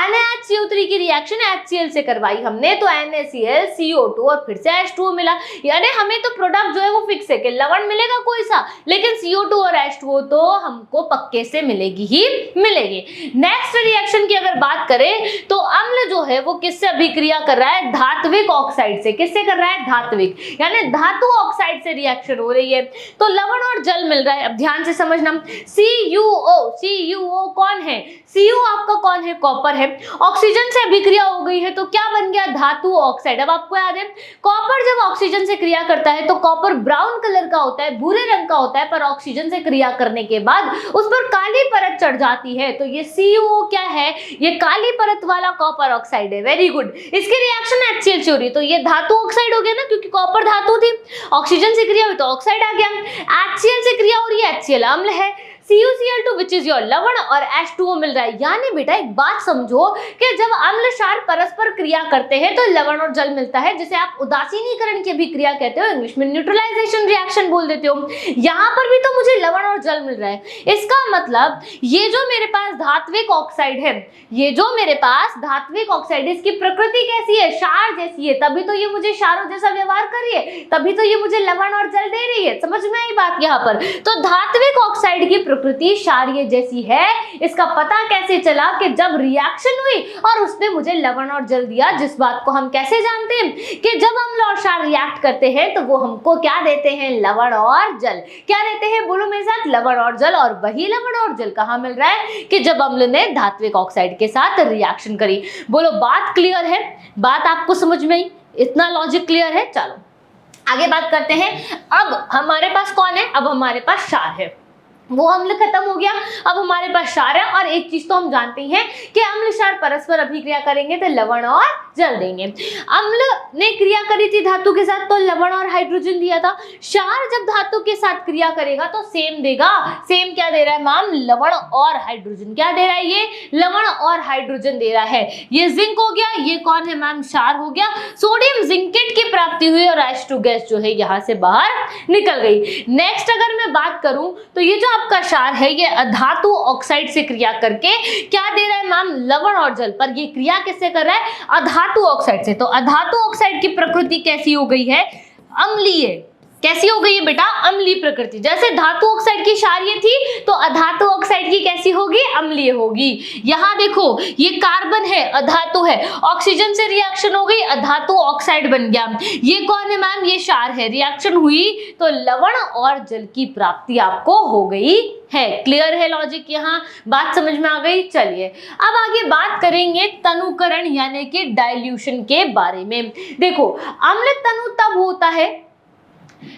NaHCO3 की रिएक्शन HCl से करवाई हमने तो NaCl, CO2 और फिर से H2O मिला। यानी हमें तो प्रोडक्ट जो है वो फिक्स है कि लवण मिलेगा कोई सा, लेकिन CO2 और H2O तो हमको पक्के से मिलेगी ही मिलेगी। नेक्स्ट रिएक्शन की अगर बात करें तो अम्ल जो है वो किससे अभिक्रिया कर रहा है, धात्विक ऑक्साइड से। किससे कर रहा है, धात्विक, यानी धातु ऑक्साइड से रिएक्शन हो रही है तो लवण और जल मिल रहा है। अब ध्यान से समझना, CuO कौन है, Cu आपका कौन है, कॉपर है। ऑक्सीजन से अभिक्रिया हो गई है तो क्या बन गया, धातु ऑक्साइड। अब आपको याद है कॉपर जब ऑक्सीजन से क्रिया करता है तो कॉपर ब्राउन कलर का होता है, भूरे रंग का होता है, पर ऑक्सीजन से क्रिया करने के बाद उस पर काली परत चढ़ जाती है तो ये CuO क्या है, ये काली परत वाला कॉपर ऑक्साइड है। Very good. इसकी रिएक्शन HCl से हो रही है तो ये धातु ऑक्साइड हो गया ना, क्योंकि कॉपर धातु थी, ऑक्सीजन से क्रिया हुई तो ऑक्साइड आ गया। HCl से क्रिया हो रही है, HCl अम्ल है, CuCl2 विच इज योर लवण और H2O मिल रहा है। यानी बेटा एक बात समझो कि जब अम्ल क्षार परस्पर क्रिया करते हैं तो लवण और जल मिलता है, जिसे आप उदासीनीकरण की भी क्रिया कहते हो, इंग्लिश में न्यूट्रलाइजेशन रिएक्शन बोल देते हो। यहाँ पर भी तो मुझे लवण और जल मिल रहा है। इसका मतलब ये जो मेरे पास धात्विक ऑक्साइड है, ये जो मेरे पास धात्विक ऑक्साइड, इसकी प्रकृति कैसी है, क्षार जैसी है, तभी तो ये मुझे क्षारों जैसा व्यवहार कर रही है, तभी तो ये मुझे लवण और जल दे रही है। समझ में आई बात यहाँ पर। तो धात्विक ऑक्साइड की प्रकृति क्षारीय जैसी है। इसका पता कैसे चला कि जब रिएक्शन हुई और उसने मुझे लवण और जल दिया, जिस बात को हम कैसे जानते हैं कि जब अम्ल और क्षार रिएक्ट करते हैं तो वो हमको क्या देते हैं, लवण और जल। क्या देते हैं, बोलो मेरे साथ, लवण और जल। और वही लवण और जल कहाँ मिल रहा है कि जब अम्ल ने धात्विक ऑक्साइड के साथ रिएक्शन करी। बोलो बात क्लियर है, बात आपको समझ में आई, इतना लॉजिक क्लियर है। चलो आगे बात करते हैं। अब हमारे पास कौन है, अब हमारे पास क्षार है, वो अम्ल खत्म हो गया, अब हमारे पास क्षार है। और एक चीज तो हम जानते हैं कि अम्ल क्षार परस्पर अभिक्रिया करेंगे तो लवण और जल देंगे। अम्ल ने क्रिया करी थी धातु के साथ तो लवण और हाइड्रोजन दिया था। क्षार जब धातु के साथ क्रिया करेगा तो सेम देगा। सेम क्या दे रहा है मैम, लवण और हाइड्रोजन। क्या दे रहा है ये, लवण और हाइड्रोजन दे रहा है। ये जिंक हो गया, ये कौन है मैम, क्षार हो गया। सोडियम जिंकेट की प्राप्ति हुई और H2 गैस जो है यहाँ से बाहर निकल गई। नेक्स्ट अगर मैं बात करूं तो ये जो आपका क्षार है ये अधातु ऑक्साइड से क्रिया करके क्या दे रहा है मैम, लवण और जल। पर ये क्रिया किससे कर रहा है, अधातु ऑक्साइड से। तो अधातु ऑक्साइड की प्रकृति कैसी हो गई है, अम्लीय। कैसी हो गई है बेटा, अम्लीय प्रकृति। जैसे धातु ऑक्साइड की क्षारीय थी तो अधातु ऑक्साइड की कैसी होगी, अम्लीय होगी। यहाँ देखो ये कार्बन है, अधातु है, ऑक्सीजन से रिएक्शन हो गई, अधातु ऑक्साइड बन गया। ये कौन है मैम, ये क्षार है, रिएक्शन हुई तो लवण और जल की प्राप्ति आपको हो गई है। क्लियर है लॉजिक, यहाँ बात समझ में आ गई। चलिए अब आगे बात करेंगे तनुकरण यानी कि डाइल्यूशन के बारे में। देखो अम्ल तनु तब होता है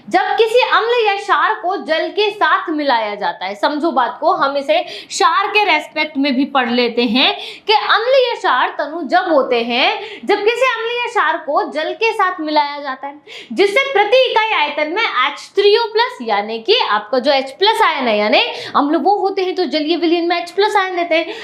जब किसी अम्ल या क्षार को जल के साथ मिलाया जाता है, समझो बात को, हम इसे क्षार के रेस्पेक्ट में भी पढ़ लेते हैं कि अम्ल या क्षार तनु जब होते हैं जब किसी अम्ल या क्षार को जल के साथ मिलाया जाता है, जिससे प्रति इकाई आयतन में H3O+ यानी कि आपका जो H+ आयन है, यानी अम्ल वो होते हैं तो जलीय विलयन में H+ आयन देते हैं,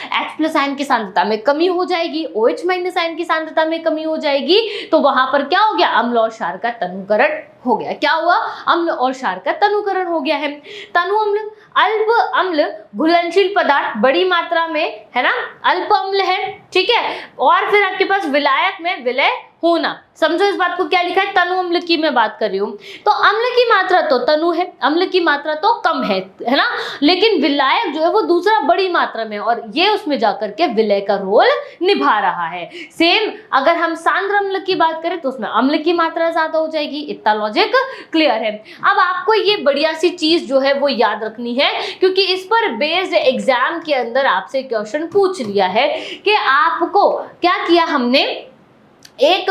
H+ आयन की सांद्रता में कमी हो जाएगी, OH- आयन की सांद्रता में कमी हो जाएगी, तो वहां पर क्या हो गया, अम्ल और क्षार का तनुकरण हो गया। क्या हुआ, अम्ल और क्षार का तनुकरण हो गया है। तनु अम्ल, अल्प अम्ल घुलनशील पदार्थ बड़ी मात्रा में, है ना, अल्प अम्ल है, ठीक है, और फिर आपके पास विलायक में विलय होना। समझो इस बात को, क्या लिखा है, तनु अम्ल की मैं बात कर रही हूँ, तो अम्ल की मात्रा तो तनु है, अम्ल की मात्रा तो कम है ना, लेकिन विलायक जो है वो दूसरा बड़ी मात्रा में, और ये उसमें जाकर के विलय का रोल निभा रहा है। सेम अगर हम सांद्र अम्ल की बात करें तो उसमें अम्ल की मात्रा ज्यादा हो जाएगी। इतना लॉजिक क्लियर है। अब आपको ये बढ़िया सी चीज जो है वो याद रखनी है, क्योंकि इस पर बेस्ड एग्जाम के अंदर आपसे क्वेश्चन पूछ लिया है कि आपको क्या किया, हमने एक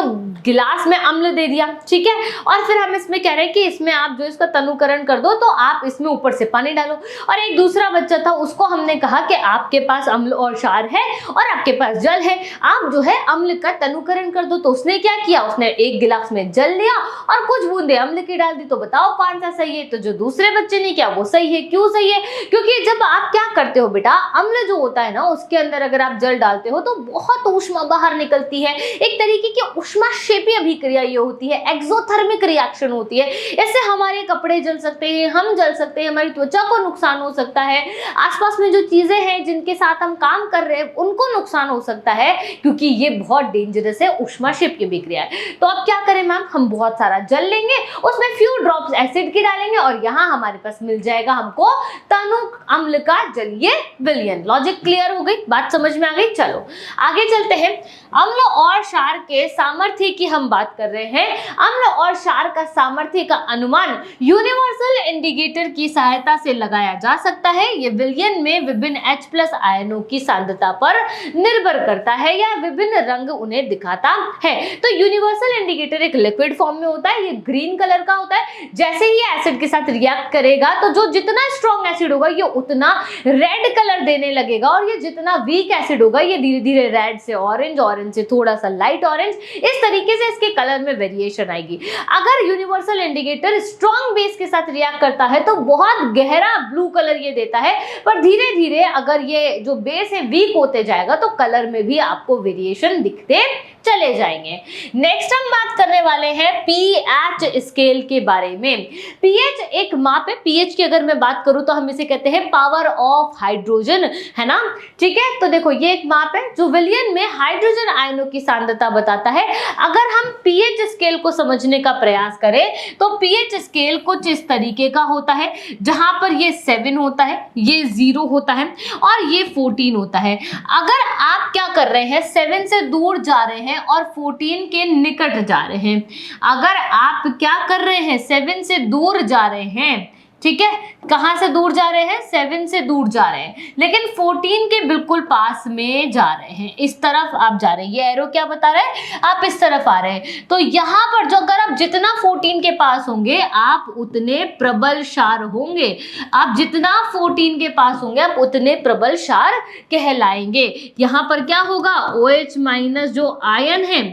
गिलास में अम्ल दे दिया, ठीक है, और फिर हम इसमें कह रहे हैं कि इसमें आप जो इसका तनुकरण कर दो, तो आप इसमें ऊपर से पानी डालो। और एक दूसरा बच्चा था, उसको हमने कहा कि आपके पास अम्ल और क्षार है और आपके पास जल है, आप जो है अम्ल का तनुकरण कर दो। तो उसने क्या किया, उसने एक गिलास में जल लिया और कुछ बूंदे अम्ल की डाल दी। तो बताओ कौन सा सही है, तो जो दूसरे बच्चे ने किया वो सही है। क्यों सही है, क्योंकि जब आप क्या करते हो बेटा, अम्ल जो होता है ना, उसके अंदर अगर आप जल डालते हो तो बहुत ऊष्मा बाहर निकलती है, एक तरीके की ऊष्माक्षेपी अभिक्रिया ये होती है, एक्सोथर्मिक रिएक्शन होती है। इससे हमारे कपड़े जल सकते हैं, हम जल सकते हैं, हमारी त्वचा को नुकसान हो सकता है, आसपास में जो चीजें हैं जिनके साथ हम काम कर रहे हैं उनको नुकसान हो सकता है, क्योंकि ये बहुत डेंजरस है, ऊष्माक्षेप की अभिक्रिया है। तो अब क्या करें मैम, हम बहुत सारा जल लेंगे, उसमें फ्यू ड्रॉप्स एसिड की डालेंगे और यहाँ हमारे पास मिल जाएगा हमको तनु अम्ल का जलीय विलयन। लॉजिक क्लियर हो गई, बात समझ में आ गई। चलो आगे चलते हैं। अम्ल और क्षार के सामर्थ्य की हम बात कर रहे हैं। अम्ल और क्षार का सामर्थ्य का अनुमान यूनिवर्सल इंडिकेटर की सहायता से लगाया जा सकता है। ये विलयन में विभिन्न H+ आयनों की सांद्रता पर निर्भर करता है या विभिन्न रंग उन्हें दिखाता है। तो यूनिवर्सल इंडिकेटर एक लिक्विड फॉर्म में होता है, ये ग्रीन कलर का होता है। जैसे ही एसिड के साथ रिएक्ट करेगा तो जो जितना स्ट्रॉन्ग एसिड होगा ये उतना रेड कलर देने लगेगा, और ये जितना वीक एसिड होगा ये धीरे धीरे रेड से ऑरेंज, ऑरेंज से थोड़ा सा लाइट ऑरेंज, इस तरीके से इसके कलर में वेरिएशन आएगी। अगर यूनिवर्सल इंडिकेटर स्ट्रॉन्ग बेस के साथ रिएक्ट करता है तो बहुत गहरा ब्लू कलर ये देता है, पर धीरे धीरे अगर ये जो बेस है वीक होते जाएगा तो कलर में भी आपको वेरिएशन दिखते चले जाएंगे। नेक्स्ट हम बात करने वाले हैं पीएच स्केल के बारे में। पीएच एक माप है। पीएच की अगर मैं बात करूं तो हम इसे कहते हैं पावर ऑफ हाइड्रोजन, है ना, ठीक है। तो देखो ये एक माप है जो विलयन में हाइड्रोजन आयनों की सांद्रता बताता है। अगर हम पीएच स्केल को समझने का प्रयास करें तो पीएच स्केल कुछ इस तरीके का होता है, जहां पर ये 7 होता है, ये 0 होता है और ये 14 होता है। अगर आप क्या कर रहे हैं, 7 से दूर जा रहे हैं और 14 के निकट जा रहे हैं, अगर आप क्या कर रहे हैं, 7 से दूर जा रहे हैं, ठीक है, कहां से दूर जा रहे हैं, 7 से दूर जा रहे हैं, लेकिन 14 के बिल्कुल पास में जा रहे हैं, इस तरफ आप जा रहे हैं, ये एरो क्या बता रहा है, आप इस तरफ आ रहे हैं। तो यहाँ पर जो अगर आप जितना 14 के पास होंगे आप उतने प्रबल क्षार होंगे, आप जितना 14 के पास होंगे आप उतने प्रबल क्षार कहलाएंगे। यहाँ पर क्या होगा, OH- जो आयन है,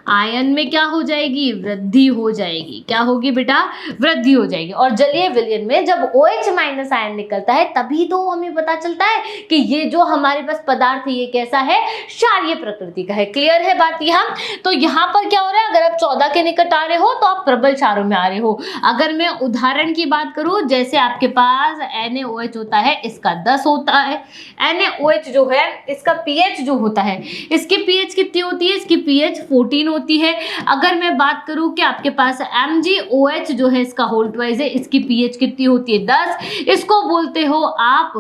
आयन में क्या हो जाएगी, वृद्धि हो जाएगी। क्या होगी बेटा, वृद्धि हो जाएगी। और जलीय विलयन में जब OH- आयन निकलता है तभी तो हमें पता चलता है कि ये जो हमारे पास पदार्थ है ये कैसा है, क्षारीय प्रकृति का है। क्लियर है बात यहाँ। तो यहाँ पर क्या हो रहा है, अगर आप 14 के निकट आ रहे हो तो आप प्रबल क्षारों में आ रहे हो। अगर मैं उदाहरण की बात करूं, जैसे आपके पास NaOH होता है, इसका 10 होता है। NaOH जो है इसका pH जो होता है, इसकी pH कितनी होती है, इसकी pH 14 होती है। अगर मैं बात करूं कि आपके पास MgOH जो है इसका होल ट्वाइस है, इसकी pH कितनी होती है, 10। इसको बोलते हो आप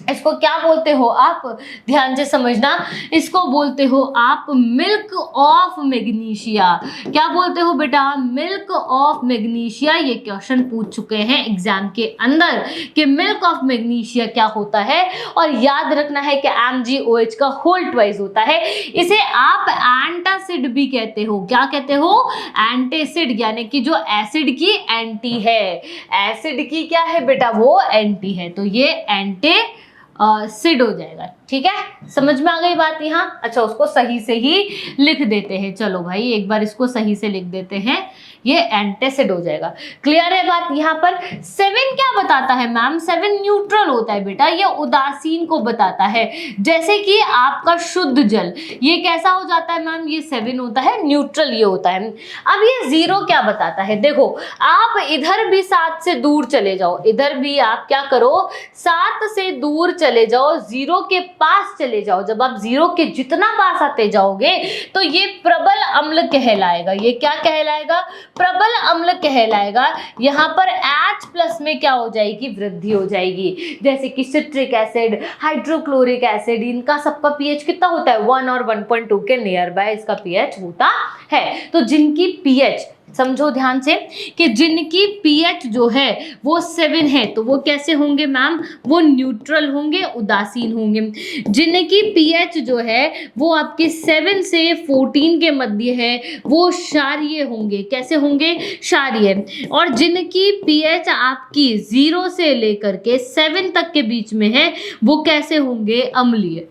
इसको क्या बोलते हो आप, ध्यान से समझना, इसको बोलते हो आप मिल्क ऑफ मैग्नीशिया। क्या बोलते हो बेटा, मिल्क ऑफ मैग्नीशिया। ये क्वेश्चन पूछ चुके हैं एग्जाम के अंदर कि मिल्क ऑफ मैग्नीशिया क्या होता है, और याद रखना है कि MgOH का होल ट्वाइस होता है। इसे आप एंटासिड भी कहते हो। क्या कहते हो, एंटासिड, यानी कि जो एसिड की एंटी है। एसिड की क्या है बेटा, वो एंटी है, तो ये एंटी सिड हो जाएगा। ठीक है, समझ में आ गई बात यहाँ। अच्छा, उसको सही से ही लिख देते हैं। चलो भाई, एक बार इसको सही से लिख देते हैं, ये एंटासिड हो जाएगा। क्लियर है बात यहाँ पर। 7 क्या बताता है मैम, 7 न्यूट्रल होता है बेटा, ये उदासीन को बताता है। जैसे कि आपका शुद्ध जल, ये कैसा हो जाता है मैम, ये 7 होता है, न्यूट्रल ये होता है। अब ये 0 क्या बताता है, देखो आप इधर भी 7 से दूर चले जाओ, इधर भी आप क्या करो, 7 से दूर चले जाओ, 0 के पास चले जाओ। जब आप 0 के जितना पास आते जाओगे तो ये प्रबल अम्ल कहलाएगा। ये क्या कहलाएगा, प्रबल अम्ल कहलाएगा। यहाँ पर H प्लस में क्या हो जाएगी, वृद्धि हो जाएगी। जैसे कि सिट्रिक एसिड, हाइड्रोक्लोरिक एसिड, इनका सबका पीएच कितना होता है, 1 और 1.2 के नियर बाय इसका पीएच होता है। तो जिनकी पीएच, समझो ध्यान से, कि जिनकी पीएच जो है वो 7 है तो वो कैसे होंगे मैम, वो न्यूट्रल होंगे, उदासीन होंगे। जिनकी पीएच जो है वो आपके 7 से 14 के मध्य है वो क्षारीय होंगे। कैसे होंगे, क्षारीय। और जिनकी पीएच आपकी 0 से लेकर के 7 तक के बीच में है वो कैसे होंगे, अम्लीय।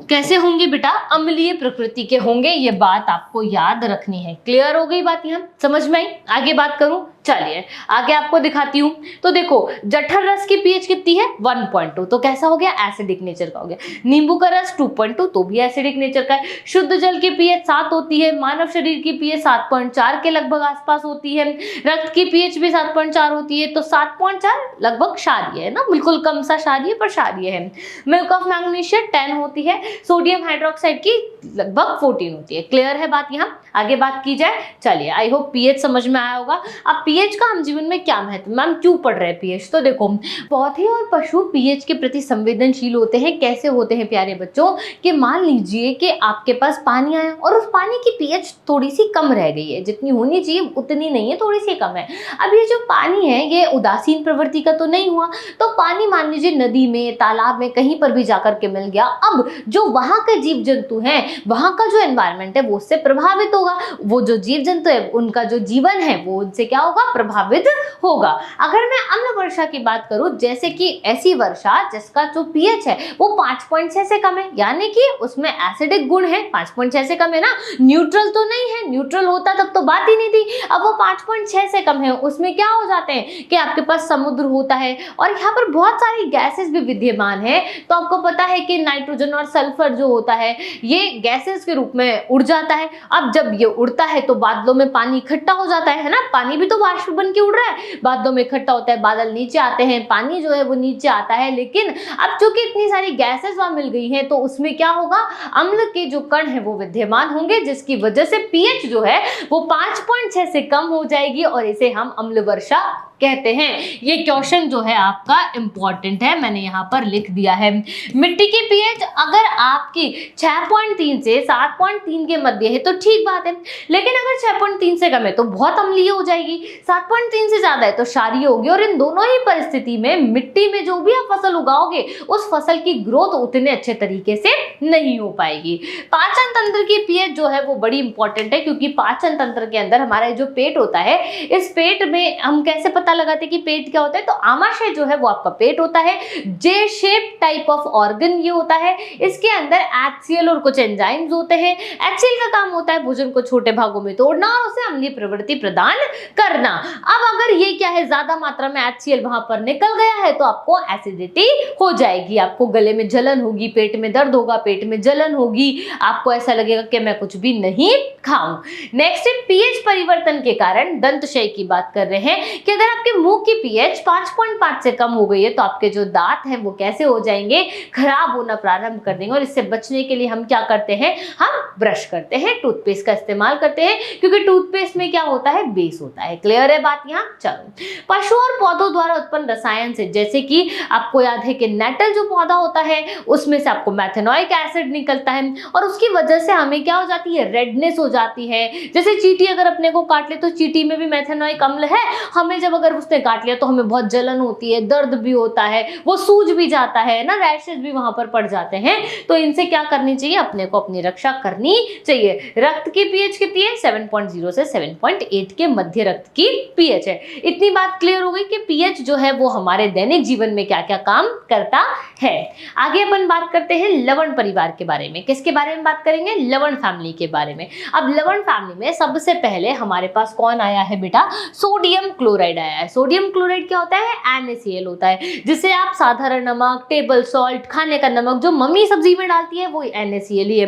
कैसे होंगे बेटा, अम्लीय प्रकृति के होंगे। ये बात आपको याद रखनी है। क्लियर हो गई बात, यहाँ समझ में आई। आगे बात करूं, चलिए आगे आपको दिखाती हूं। तो देखो, जठर रस की पीएच कितनी है, 1.2, तो कैसा हो गया, एसिडिक नेचर का हो गया। नींबू का रस 2.2, तो भी एसिडिक नेचर का है। शुद्ध जल की पीएच 7 होती है। मानव शरीर की पीएच 7.4 के लगभग आसपास होती है। रक्त की पीएच भी 7.4 होती है, तो 7.4 लगभग क्षारीय है ना, बिल्कुल कम सा क्षारीय पर क्षारीय है। मिल्क ऑफ मैग्नीशिया 10 होती है। सोडियम हाइड्रोक्साइड की लगभग 14 होती है। क्लियर है बात यहाँ। आगे बात की जाए, चलिए, आई होप पीएच समझ में आया होगा। अब पीएच का हम जीवन में क्या महत्व, मैम क्यों पढ़ रहे हैं पीएच, तो देखो, पौधे और पशु पीएच के प्रति संवेदनशील होते हैं। कैसे होते हैं प्यारे बच्चों, कि मान लीजिए कि आपके पास पानी आया और उस पानी की पीएच थोड़ी सी कम रह गई है, जितनी होनी चाहिए उतनी नहीं है, थोड़ी सी कम है। अब ये जो पानी है ये उदासीन प्रवृत्ति का तो नहीं हुआ, तो पानी मान लीजिए नदी में, तालाब में, कहीं पर भी जाकर के मिल गया। अब जो वहां के जीव जंतु हैं, वहां का जो एनवायरमेंट है वो उससे प्रभावित होगा। वो जो जीव जंतु है उनका जो जीवन है वो उनसे क्या होगा, प्रभावित होगा। अगर मैं अम्ल वर्षा की बात करूं, जैसे कि ऐसी वर्षा जिसका जो पीएच है वो 5.6 से कम है, यानी कि उसमें एसिडिक गुण है, 5.6 से कम है ना, न्यूट्रल तो नहीं है। न्यूट्रल होता तब तो बात ही नहीं थी। अब वो 5.6 से कम है, उसमें क्या हो जाते हैं कि आपके पास समुद्र होता है और यहाँ पर बहुत सारी गैसेस भी विद्यमान है। तो आपको पता है कि नाइट्रोजन और सल्फर जो होता है ये गैसेस के रूप में उड़ जाता है। अब जब ये उड़ता है तो बादलों में पानी इकट्ठा हो जाता है ना, पानी भी तो वाष्प बन के उड़ रहा है, बादलों में इकट्ठा होता है, बादल नीचे आते हैं, पानी जो है वो नीचे आता है। लेकिन अब चूंकि इतनी सारी गैसेस वहां मिल गई हैं तो उसमें क्या होगा, अम्ल के जो कण है वो विद्यमान होंगे, जिसकी वजह से पीएच जो है वो 5.6 से कम हो जाएगी और इसे हम अम्ल वर्षा कहते हैं। ये क्वेश्चन जो है आपका इंपॉर्टेंट है, मैंने यहाँ पर लिख दिया है। मिट्टी की पीएच अगर आपकी 6.3 से 7.3 के मध्य है तो ठीक बात है, लेकिन अगर 6.3 से कम है तो बहुत अम्लीय हो जाएगी, 7.3 से ज्यादा है तो क्षारीय होगी। और इन दोनों ही परिस्थिति में मिट्टी में जो भी आप फसल उगाओगे उस फसल की ग्रोथ उतने अच्छे तरीके से नहीं हो पाएगी। पाचन तंत्र की पीएच जो है वो बड़ी इंपॉर्टेंट है, क्योंकि पाचन तंत्र के अंदर हमारा जो पेट होता है, इस पेट में हम कैसे पता लगाते कि पेट क्या होता है, तो आमाशय जो है वो आपका पेट होता है। जे शेप टाइप ऑफ ऑर्गन ये होता है। इसके अंदर HCl और कुछ एंजाइम्स होते हैं। HCl का काम होता है भोजन को छोटे भागों में तोड़ना और उसे अम्लीय प्रवृत्ति प्रदान करना। अब अगर ये क्या है, ज्यादा मात्रा में HCl वहां पर निकल गया है तो आपको एसिडिटी हो जाएगी, आपको गले में जलन होगी, पेट में दर्द होगा, पेट में जलन होगी, आपको ऐसा लगेगा कि मैं कुछ भी नहीं खाऊं। नेक्स्ट है पीएच परिवर्तन के कारण दंतक्षय की बात कर रहे हैं कि अगर आपके मुंह की पीएच 5.5 से कम हो गई है तो आपके जो दांत हैं वो कैसे हो जाएंगे, खराब होना प्रारंभ कर देंगे। और इससे बचने के लिए हम क्या करते हैं, हम ब्रश करते हैं, टूथपेस्ट का इस्तेमाल करते हैं, क्योंकि टूथपेस्ट में क्या होता है, बेस होता है। क्लियर क्लियर है बात यहाँ? चलो, पशु और पौधों द्वारा उत्पन्न रसायन से, जैसे कि आपको याद है कि नेटल जो पौधा होता है उसमें से आपको मेथेनोइक एसिड निकलता है और उसकी वजह से हमें क्या हो जाती है, रेडनेस हो जाती है। जैसे चींटी अगर अपने को काट ले तो चींटी में भी मेथेनोइक अम्ल है, हमें जब अगर उसने काट लिया तो हमें बहुत जलन होती है, दर्द भी होता है, वो सूज भी जाता है ना, रैशेज भी वहां पर पड़ जाते हैं। तो इनसे क्या करनी चाहिए, अपने को अपनी रक्षा करनी चाहिए। रक्त की पीएच कितनी है, 7.0 से 7.8 के मध्य रक्त की पीएच है। इतनी बात क्लियर हो गई कि पीएच जो है वो हमारे दैनिक जीवन में क्या क्या काम करता है। आगे अपन बात करते हैं लवण परिवार के बारे में। किसके बारे में बात करेंगे, लवण फैमिली के बारे में। अब लवण फैमिली में सबसे पहले हमारे पास कौन आया है बेटा, सोडियम क्लोराइड आया है। सोडियम क्लोराइड क्या होता है, NaCl होता है, जिसे आप साधारण नमक, टेबल सॉल्ट, खाने का नमक जो मम्मी सब्जी में डालती है वो NaCl ही है।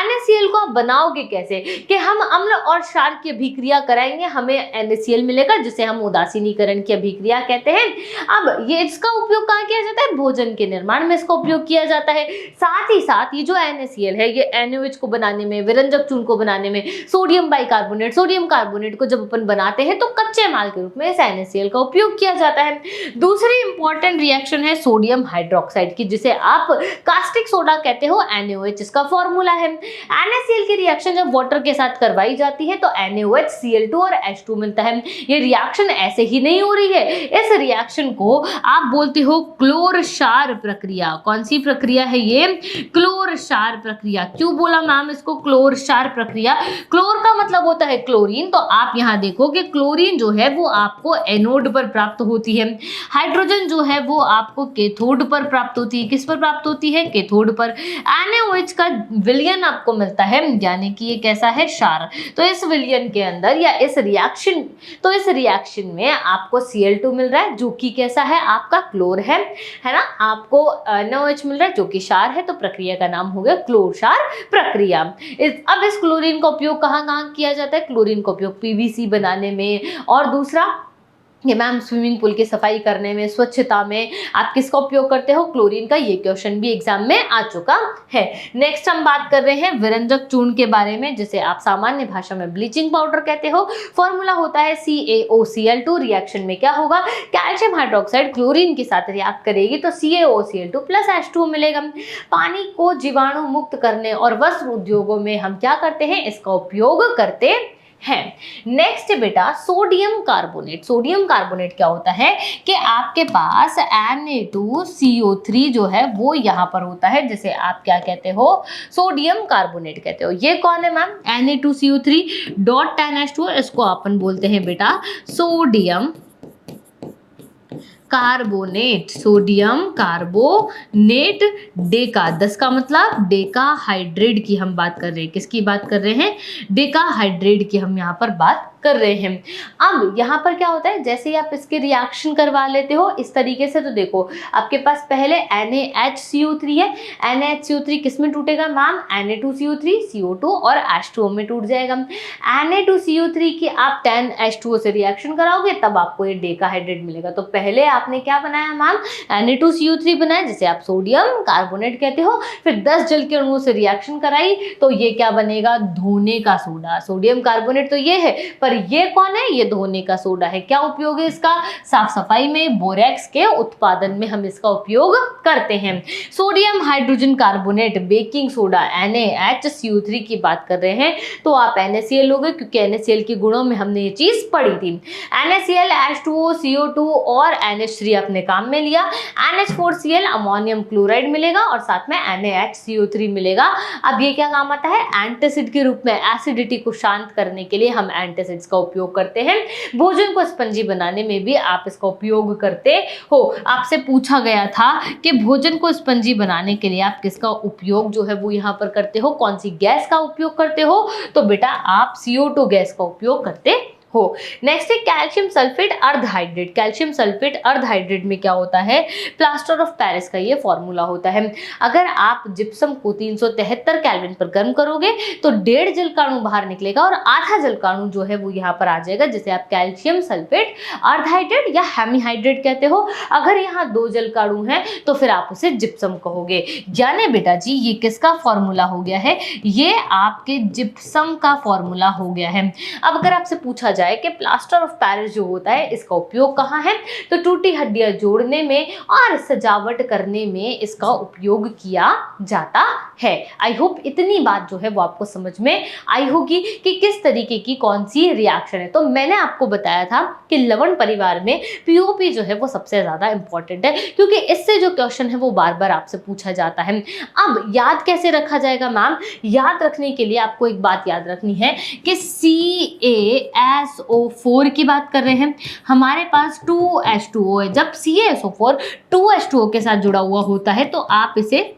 NaCl को आप बनाओगे कैसे, कि हम अम्ल और क्षार की अभिक्रिया कराएंगे, हमें NaCl मिलेगा, जिसे हम उदासीनीकरण की अभिक्रिया कहते हैं। अब ये इसका उपयोग कहाँ किया जाता है, भोजन के निर्माण में इसका उपयोग किया जाता है। साथ ही साथ ये जो NaCl है ये NaOH को बनाने में, विरंजक चूर्ण को बनाने में, सोडियम बाइकार्बोनेट, सोडियम कार्बोनेट को जब अपन बनाते हैं तो कच्चे माल के रूप में इस NaCl का उपयोग किया जाता है। दूसरी इंपॉर्टेंट रिएक्शन है सोडियम हाइड्रोक्साइड की, जिसे आप कास्टिक सोडा कहते हो, NaOH इसका फॉर्मूला है। NaCl की रिएक्शन जब वाटर के साथ करवाई जाती है तो NaOH, Cl2 और H2 मिलता है। ये रिएक्शन ऐसे ही नहीं हो रही है, इस रिएक्शन को आप बोलते हो क्लोर क्षार प्रक्रिया। कौन सी प्रक्रिया है ये, क्लोर क्षार प्रक्रिया। क्यों बोला मैम इसको क्लोर क्षार प्रक्रिया, क्लोर का मतलब होता है क्लोरीन, तो आप यहाँ देखो कि क्लोरीन जो है वो आपको एनोड पर प्राप्त होती है, हाइड्रोजन जो है वो आपको कैथोड पर प्राप्त होती है। किस पर प्राप्त होती है, कैथोड पर। NaOH का विलयन आपको मिलता है, यानी कि ये कैसा है, क्षार। तो इस विलयन के अंदर या इस रिएक्शन में आपको Cl2 मिल रहा है जो कि कैसा है, आपका क्लोर है ना। आपको NaOH मिल रहा है जो कि क्षार है, तो प्रक्रिया का नाम हो गया क्लोर क्षार प्रक्रिया। अब इस क्लोरीन का उपयोग कहाँ कहाँ किया जाता है, क्लोरीन का उपयोग PVC बनाने में, और दूसरा ये मैम स्विमिंग पूल की सफाई करने में, स्वच्छता में आप किसका उपयोग करते हो, क्लोरीन का। ये क्वेश्चन भी एग्जाम में आ चुका है। नेक्स्ट हम बात कर रहे हैं विरंजक चूर्ण के बारे में, जिसे आप सामान्य भाषा में ब्लीचिंग पाउडर कहते हो। फॉर्मूला होता है CaOCl2। रिएक्शन में क्या होगा, कैल्शियम हाइड्रोक्साइड क्लोरीन के साथ रिएक्ट करेगी तो CaOCl2 प्लस H2 मिलेगा। पानी को जीवाणु मुक्त करने और वस्त्र उद्योगों में हम क्या करते हैं, इसका उपयोग करते है। नेक्स्ट बेटा सोडियम कार्बोनेट। सोडियम कार्बोनेट क्या होता है कि आपके पास Na2CO3 जो है वो यहाँ पर होता है, जिसे आप क्या कहते हो, सोडियम कार्बोनेट कहते हो। ये कौन है ma'am, Na2CO3 dot tan H2, इसको अपन बोलते हैं बेटा sodium carbonate. Sodium carbonate Deka, 10 का मतलब डेका हाइड्रेट की हम बात कर रहे हैं। किसकी बात कर रहे हैं, डेका हाइड्रेट की हम यहाँ पर बात कर रहे हैं। अब यहाँ पर क्या होता है, जैसे ही आप इसके रिएक्शन करवा लेते हो इस तरीके से, तो देखो आपके पास पहले NaHCO3 है। NaHCO3 किस में टूटेगा मैम, Na2CO3, CO2 और H2O में टूट जाएगा। Na2CO3 की आप 10H2O से रिएक्शन कराओगे तब आपको ये डेकाहाइड्रेट मिलेगा। तो पहले आपने क्या बनाया मैम, Na2CO3 बनाया, जिसे आप सोडियम कार्बोनेट कहते हो। फिर 10 जल के अणुओं से रिएक्शन कराई तो ये क्या बनेगा, धोने का सोडा। सोडियम कार्बोनेट तो ये है, पर ये कौन है, ये धोने का सोडा है। क्या उपयोग है इसका, साफ सफाई में, बोरेक्स के उत्पादन में हम इसका उपयोग करते हैं। Sodium hydrogen carbonate, baking soda, NaHCO3 की बात कर रहे हैं तो आप NaCl लोगे, क्योंकि NaCl के गुणों में हमने ये चीज पढ़ी थी। NaCl, H2O, CO2 और NH3 अपने काम में लिया। NH4Cl अमोनियम क्लोराइड मिलेगा और साथ में NaHCO3 मिलेगा। अब ये क्या काम आता है, एंटासिड के रूप में। एसिडिटी को शांत करने के लिए हम एंटासिड का उपयोग करते हैं। भोजन को स्पंजी बनाने में भी आप इसका उपयोग करते हो। आपसे पूछा गया था कि भोजन को स्पंजी बनाने के लिए आप किसका उपयोग जो है वो यहाँ पर करते हो, कौन सी गैस का उपयोग करते हो, तो बेटा आप CO2 गैस का उपयोग करते हो। नेक्स्ट है कैल्शियम सल्फेट अर्धहाइड्रेट। कैल्शियम सल्फेट अर्धहाइड्रेट में क्या होता है, प्लास्टर ऑफ पेरिस का ये फॉर्मूला होता है। अगर आप जिप्सम को 373 केल्विन पर गर्म करोगे तो 1.5 जलकाणु बाहर निकलेगा और आधा जलकाणु जो है वो यहाँ पर आ जाएगा, जिसे आप कैल्शियम सल्फेट अर्धहाइड्रेट या हेमीहाइड्रेट कहते हो। अगर यहाँ 2 जलकाणु हैं तो फिर आप उसे जिप्सम कहोगे। यानी बेटा जी ये किसका फॉर्मूला हो गया है, ये आपके जिप्सम का फॉर्मूला हो गया है। अब अगर आपसे पूछा जाए कि प्लास्टर ऑफ पेरिस जो होता है इसका उपयोग कहाँ है, तो टूटी हड्डियां जोड़ने में और सजावट करने में इसका उपयोग किया जाता है। आई होप इतनी बात जो है वो आपको समझ में आई होगी कि किस तरीके की कौन सी रिएक्शन है। तो मैंने आपको बताया था कि लवण परिवार में पीओपी जो है वो सबसे ज्यादा इंपॉर्टेंट है, क्योंकि इससे जो क्वेश्चन है वो बार बार आपसे पूछा जाता है। अब याद कैसे रखा जाएगा मैम, याद रखने के लिए आपको एक बात याद रखनी है कि CaSO4 की बात कर रहे हैं, हमारे पास 2H2O है। जब CaSO4 2H2O के साथ जुड़ा हुआ होता है तो आप इसे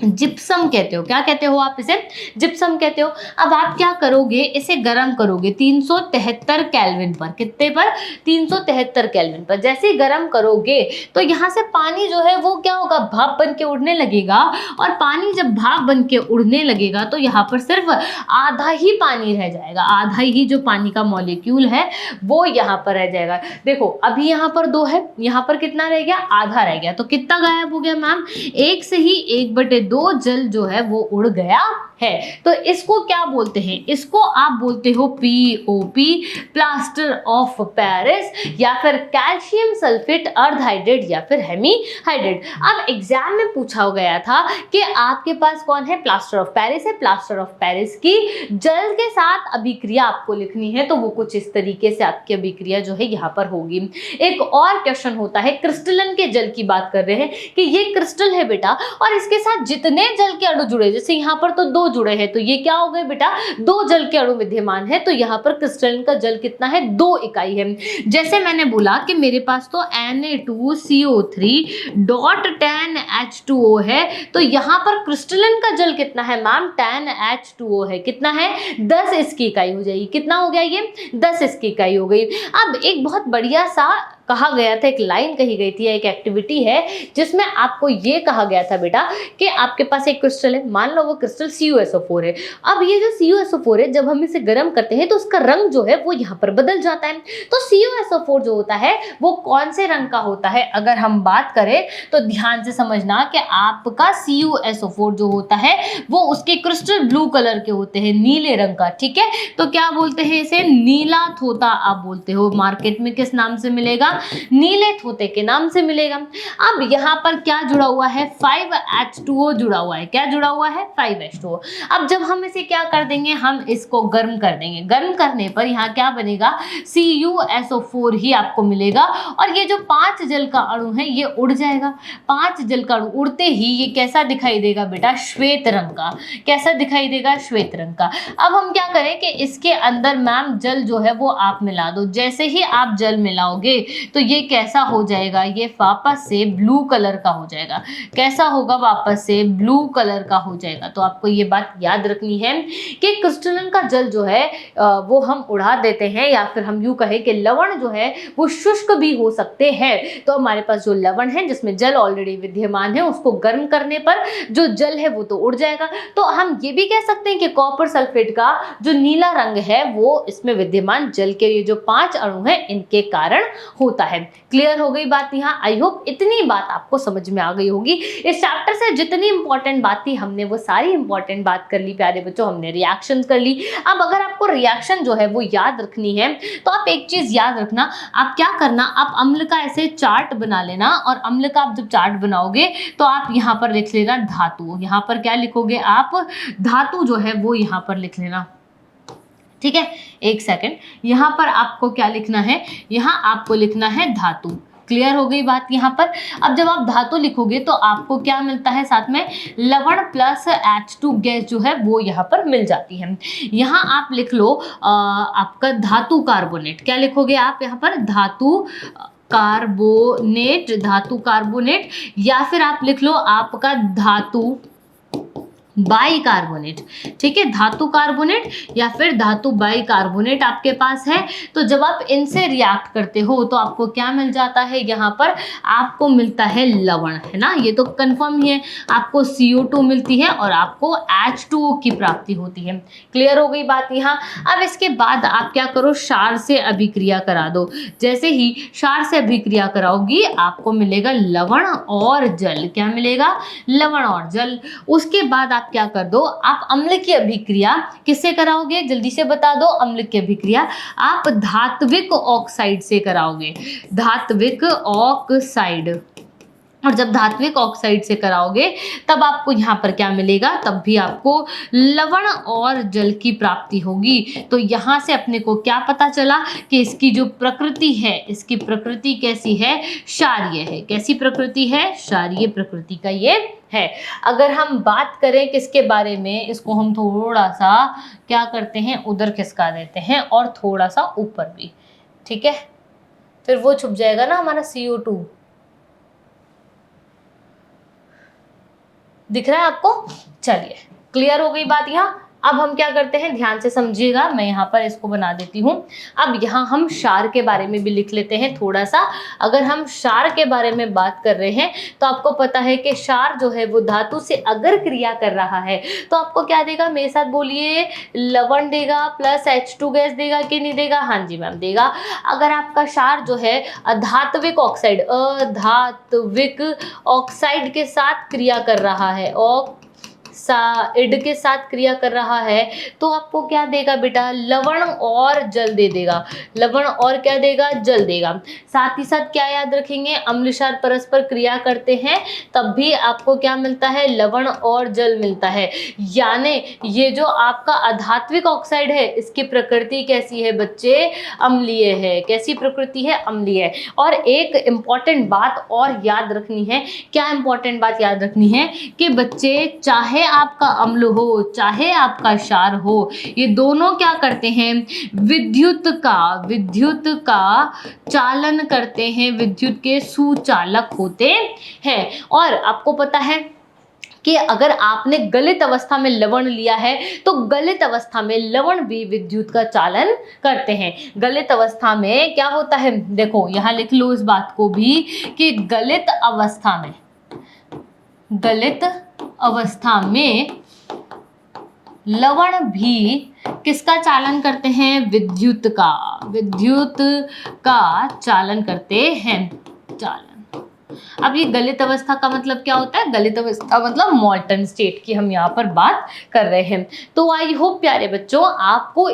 जिप्सम कहते हो। क्या कहते हो आप इसे? जिप्सम कहते हो। अब आप क्या करोगे, इसे गर्म करोगे 373 केल्विन पर। कितने पर? 373 केल्विन पर। जैसे ही गर्म करोगे तो यहाँ से पानी जो है वो क्या होगा, भाप बन के उड़ने लगेगा। और पानी जब भाप बन के उड़ने लगेगा तो यहाँ पर सिर्फ आधा ही पानी रह जाएगा, आधा ही जो पानी का मॉलिक्यूल है वो यहाँ पर रह जाएगा। देखो अभी यहाँ पर 2 है, यहाँ पर कितना रह गया, आधा रह गया। तो कितना गायब हो गया मैम, 1 से ही 1/2 जल जो है वो उड़ गया है। तो इसको क्या बोलते हैं, इसको आप बोलते हो पीओपी, प्लास्टर ऑफ पेरिस, या फिर कैल्शियम सल्फेट अर्ध हाइड्रेट, या फिर हेमी हाइड्रेट। अब एग्जाम में पूछा गया था कि आपके पास कौन है, प्लास्टर ऑफ पेरिस है। प्लास्टर ऑफ पेरिस की जल के साथ अभिक्रिया आपको लिखनी है, तो वो कुछ इस तरीके से आपकी अभिक्रिया जो है यहाँ पर होगी। एक और क्वेश्चन होता है, क्रिस्टलन के जल की बात कर रहे हैं कि ये क्रिस्टल है बेटा, और इसके साथ जितने जल के अणु जुड़े, जैसे यहाँ पर तो 2 जुड़े हैं, तो ये क्या हो गए बेटा, 2 जल के अणु विद्यमान है। तो यहाँ पर क्रिस्टलन का जल कितना है, 2 इकाई है। जैसे मैंने बोला कि मेरे पास तो Na2CO3.10H2O है, तो यहाँ पर क्रिस्टलन का जल कितना है मैम, 10H2O है। कितना है, 10 इसकी इकाई हो जाएगी। कितना हो गया ये, 10 इसकी इकाई हो गई। अब एक बहुत बढ़िया सा कहा गया था, एक लाइन कही गई थी, एक एक्टिविटी है जिसमें आपको ये कहा गया था बेटा कि आपके पास एक क्रिस्टल है, मान लो वो क्रिस्टल CuSO4 है। अब ये जो CuSO4 है, जब हम इसे गर्म करते हैं तो उसका रंग जो है वो यहाँ पर बदल जाता है। तो CuSO4 जो होता है वो कौन से रंग का होता है, अगर हम बात करें तो ध्यान से समझना कि आपका CuSO4 जो होता है वो उसके क्रिस्टल ब्लू कलर के होते हैं, नीले रंग का। ठीक है, तो क्या बोलते हैं इसे, नीला थोता आप बोलते हो। मार्केट में किस नाम से मिलेगा, नीले थोते के नाम से मिलेगा। अब यहाँ पर क्या जुड़ा हुआ है, 5H2O जुड़ा हुआ है। क्या जुड़ा हुआ है, 5H2O। अब जब हम इसे क्या कर देंगे, हम इसको गर्म कर देंगे। गर्म करने पर यहाँ क्या बनेगा, CuSO4 ही आपको मिलेगा। और ये जो 5 जल का अणु है ये उड़ जाएगा। 5 जल का अणु उड़ते ही ये कैसा दिखाई देगा बेटा, श्वेत रंग का। कैसा दिखाई देगा, श्वेत रंग का। अब हम क्या करें कि इसके अंदर मैम जल जो है वो आप मिला दो। जैसे ही आप जल मिलाओगे तो ये कैसा हो जाएगा, ये वापस से ब्लू कलर का हो जाएगा। कैसा होगा, वापस से ब्लू कलर का हो जाएगा। तो आपको ये बात याद रखनी है कि क्रिस्टलन का जल जो है वो हम उड़ा देते हैं, या फिर हम यूं कहें कि लवण जो है वो शुष्क भी हो सकते हैं। तो हमारे पास जो लवण है जिसमें जल ऑलरेडी विद्यमान है, उसको गर्म करने पर जो जल है वो तो उड़ जाएगा। तो हम ये भी कह सकते हैं कि कॉपर सल्फेट का जो नीला रंग है वो इसमें विद्यमान जल के ये जो 5 अणु हैं इनके कारण होता है। क्लियर हो गई बात यहाँ? आई होप इतनी बात आपको समझ में आ गई होगी। इस चैप्टर से जितनी इंपॉर्टेंट बात थी हमने वो सारी इंपॉर्टेंट बात कर ली प्यारे बच्चों। हमने रिएक्शन कर ली। अब अगर आपको रिएक्शन जो है वो याद रखनी है तो आप एक चीज याद रखना, आप क्या करना, आप अम्ल का ऐसे चार्ट बना लेना, और अम्ल का आप जब चार्ट बनाओगे तो आप यहाँ पर लिख लेना धातु। यहाँ पर क्या लिखोगे आप, धातु जो है वो यहाँ पर लिख लेना। ठीक है, एक सेकंड, यहाँ पर आपको क्या लिखना है, यहाँ आपको लिखना है धातु। क्लियर हो गई बात यहाँ पर? अब जब आप धातु लिखोगे तो आपको क्या मिलता है, साथ में लवण प्लस H2 गैस जो है वो यहाँ पर मिल जाती है। यहाँ आप लिख लो आपका धातु कार्बोनेट। क्या लिखोगे आप यहाँ पर, धातु कार्बोनेट, धातु कार्बोनेट, या फिर आप लिख लो आपका धातु बाइकार्बोनेट। ठीक है, धातु कार्बोनेट या फिर धातु बाइकार्बोनेट आपके पास है। तो जब आप इनसे रिएक्ट करते हो तो आपको क्या मिल जाता है, यहाँ पर आपको मिलता है लवण, है ना, ये तो कंफर्म ही है। आपको CO2 मिलती है और आपको H2O की प्राप्ति होती है। क्लियर हो गई बात यहाँ? अब इसके बाद आप क्या करो, क्षार से अभिक्रिया करा दो। जैसे ही क्षार से अभिक्रिया कराओगी आपको मिलेगा लवण और जल। क्या मिलेगा, लवण और जल। उसके बाद आप आप क्या कर दो, आप अम्ल की अभिक्रिया किससे कराओगे, जल्दी से बता दो। अम्ल की अभिक्रिया आप धात्विक ऑक्साइड से कराओगे, धात्विक ऑक्साइड। और जब धात्विक ऑक्साइड से कराओगे तब आपको यहाँ पर क्या मिलेगा, तब भी आपको लवण और जल की प्राप्ति होगी। तो यहाँ से अपने को क्या पता चला कि इसकी जो प्रकृति है, इसकी प्रकृति कैसी है, क्षारीय है। कैसी प्रकृति है, क्षारीय प्रकृति का ये है। अगर हम बात करें किसके बारे में, इसको हम थोड़ा सा क्या करते हैं, उधर खिसका देते हैं और थोड़ा सा ऊपर भी, ठीक है, फिर वो छुप जाएगा ना हमारा CO2। दिख रहा है आपको? चलिए, क्लियर हो गई बात यहाँ। अब हम क्या करते हैं, ध्यान से समझिएगा, मैं यहाँ पर इसको बना देती हूँ। अब यहाँ हम क्षार के बारे में भी लिख लेते हैं थोड़ा सा। अगर हम क्षार के बारे में बात कर रहे हैं तो आपको पता है कि क्षार जो है वो धातु से अगर क्रिया कर रहा है तो आपको क्या देगा, मेरे साथ बोलिए, लवण देगा प्लस H2 गैस देगा कि नहीं देगा? हाँ जी मैम देगा। अगर आपका क्षार जो है अधात्विक ऑक्साइड, अधात्विक ऑक्साइड के साथ क्रिया कर रहा है, ऑक्साइड के साथ क्रिया कर रहा है, तो आपको क्या देगा बेटा, लवण और जल दे देगा। लवण और क्या देगा, जल देगा। साथ ही साथ क्या याद रखेंगे, अम्ल क्षार परस्पर क्रिया करते हैं तब भी आपको क्या मिलता है, लवण और जल मिलता है। यानी ये जो आपका अधात्विक ऑक्साइड है, इसकी प्रकृति कैसी है बच्चे, अम्लीय है। कैसी प्रकृति है, अम्लीय। और एक इंपॉर्टेंट बात और याद रखनी है। क्या इंपॉर्टेंट बात याद रखनी है कि बच्चे, चाहे आपका अम्ल हो चाहे आपका क्षार हो, ये दोनों क्या करते हैं, विद्युत का चालन करते हैं, विद्युत के सुचालक होते हैं। और आपको पता है कि अगर आपने गलित अवस्था में लवण लिया है तो गलित अवस्था में लवण भी विद्युत का चालन करते हैं। गलित अवस्था में क्या होता है, देखो यहाँ लिख लो इस बात को भी कि गलित अवस्था में लवण भी किसका चालन करते हैं, विद्युत का चालन करते हैं, चालन। अब ये गलित अवस्था का मतलब क्या होता है, गलित अवस्था मतलब मॉल्टन स्टेट की हम यहाँ पर बात कर रहे हैं। तो आई होप प्यारे बच्चों आपको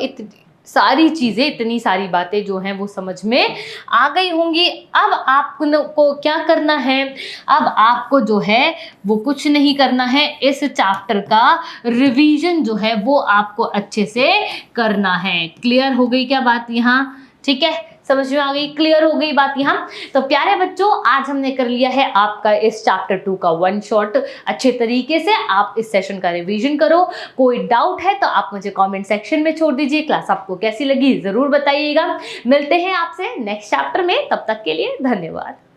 सारी चीज़ें, इतनी सारी बातें जो हैं वो समझ में आ गई होंगी। अब आपको क्या करना है, अब आपको जो है वो कुछ नहीं करना है, इस चैप्टर का रिवीजन जो है वो आपको अच्छे से करना है। क्लियर हो गई क्या बात यहाँ? ठीक है, समझ में आ गई, क्लियर हो गई बात यहाँ। तो प्यारे बच्चों आज हमने कर लिया है आपका इस चैप्टर 2 का वन शॉट। अच्छे तरीके से आप इस सेशन का रिवीजन करो। कोई डाउट है तो आप मुझे कमेंट सेक्शन में छोड़ दीजिए। क्लास आपको कैसी लगी जरूर बताइएगा। मिलते हैं आपसे नेक्स्ट चैप्टर में, तब तक के लिए धन्यवाद।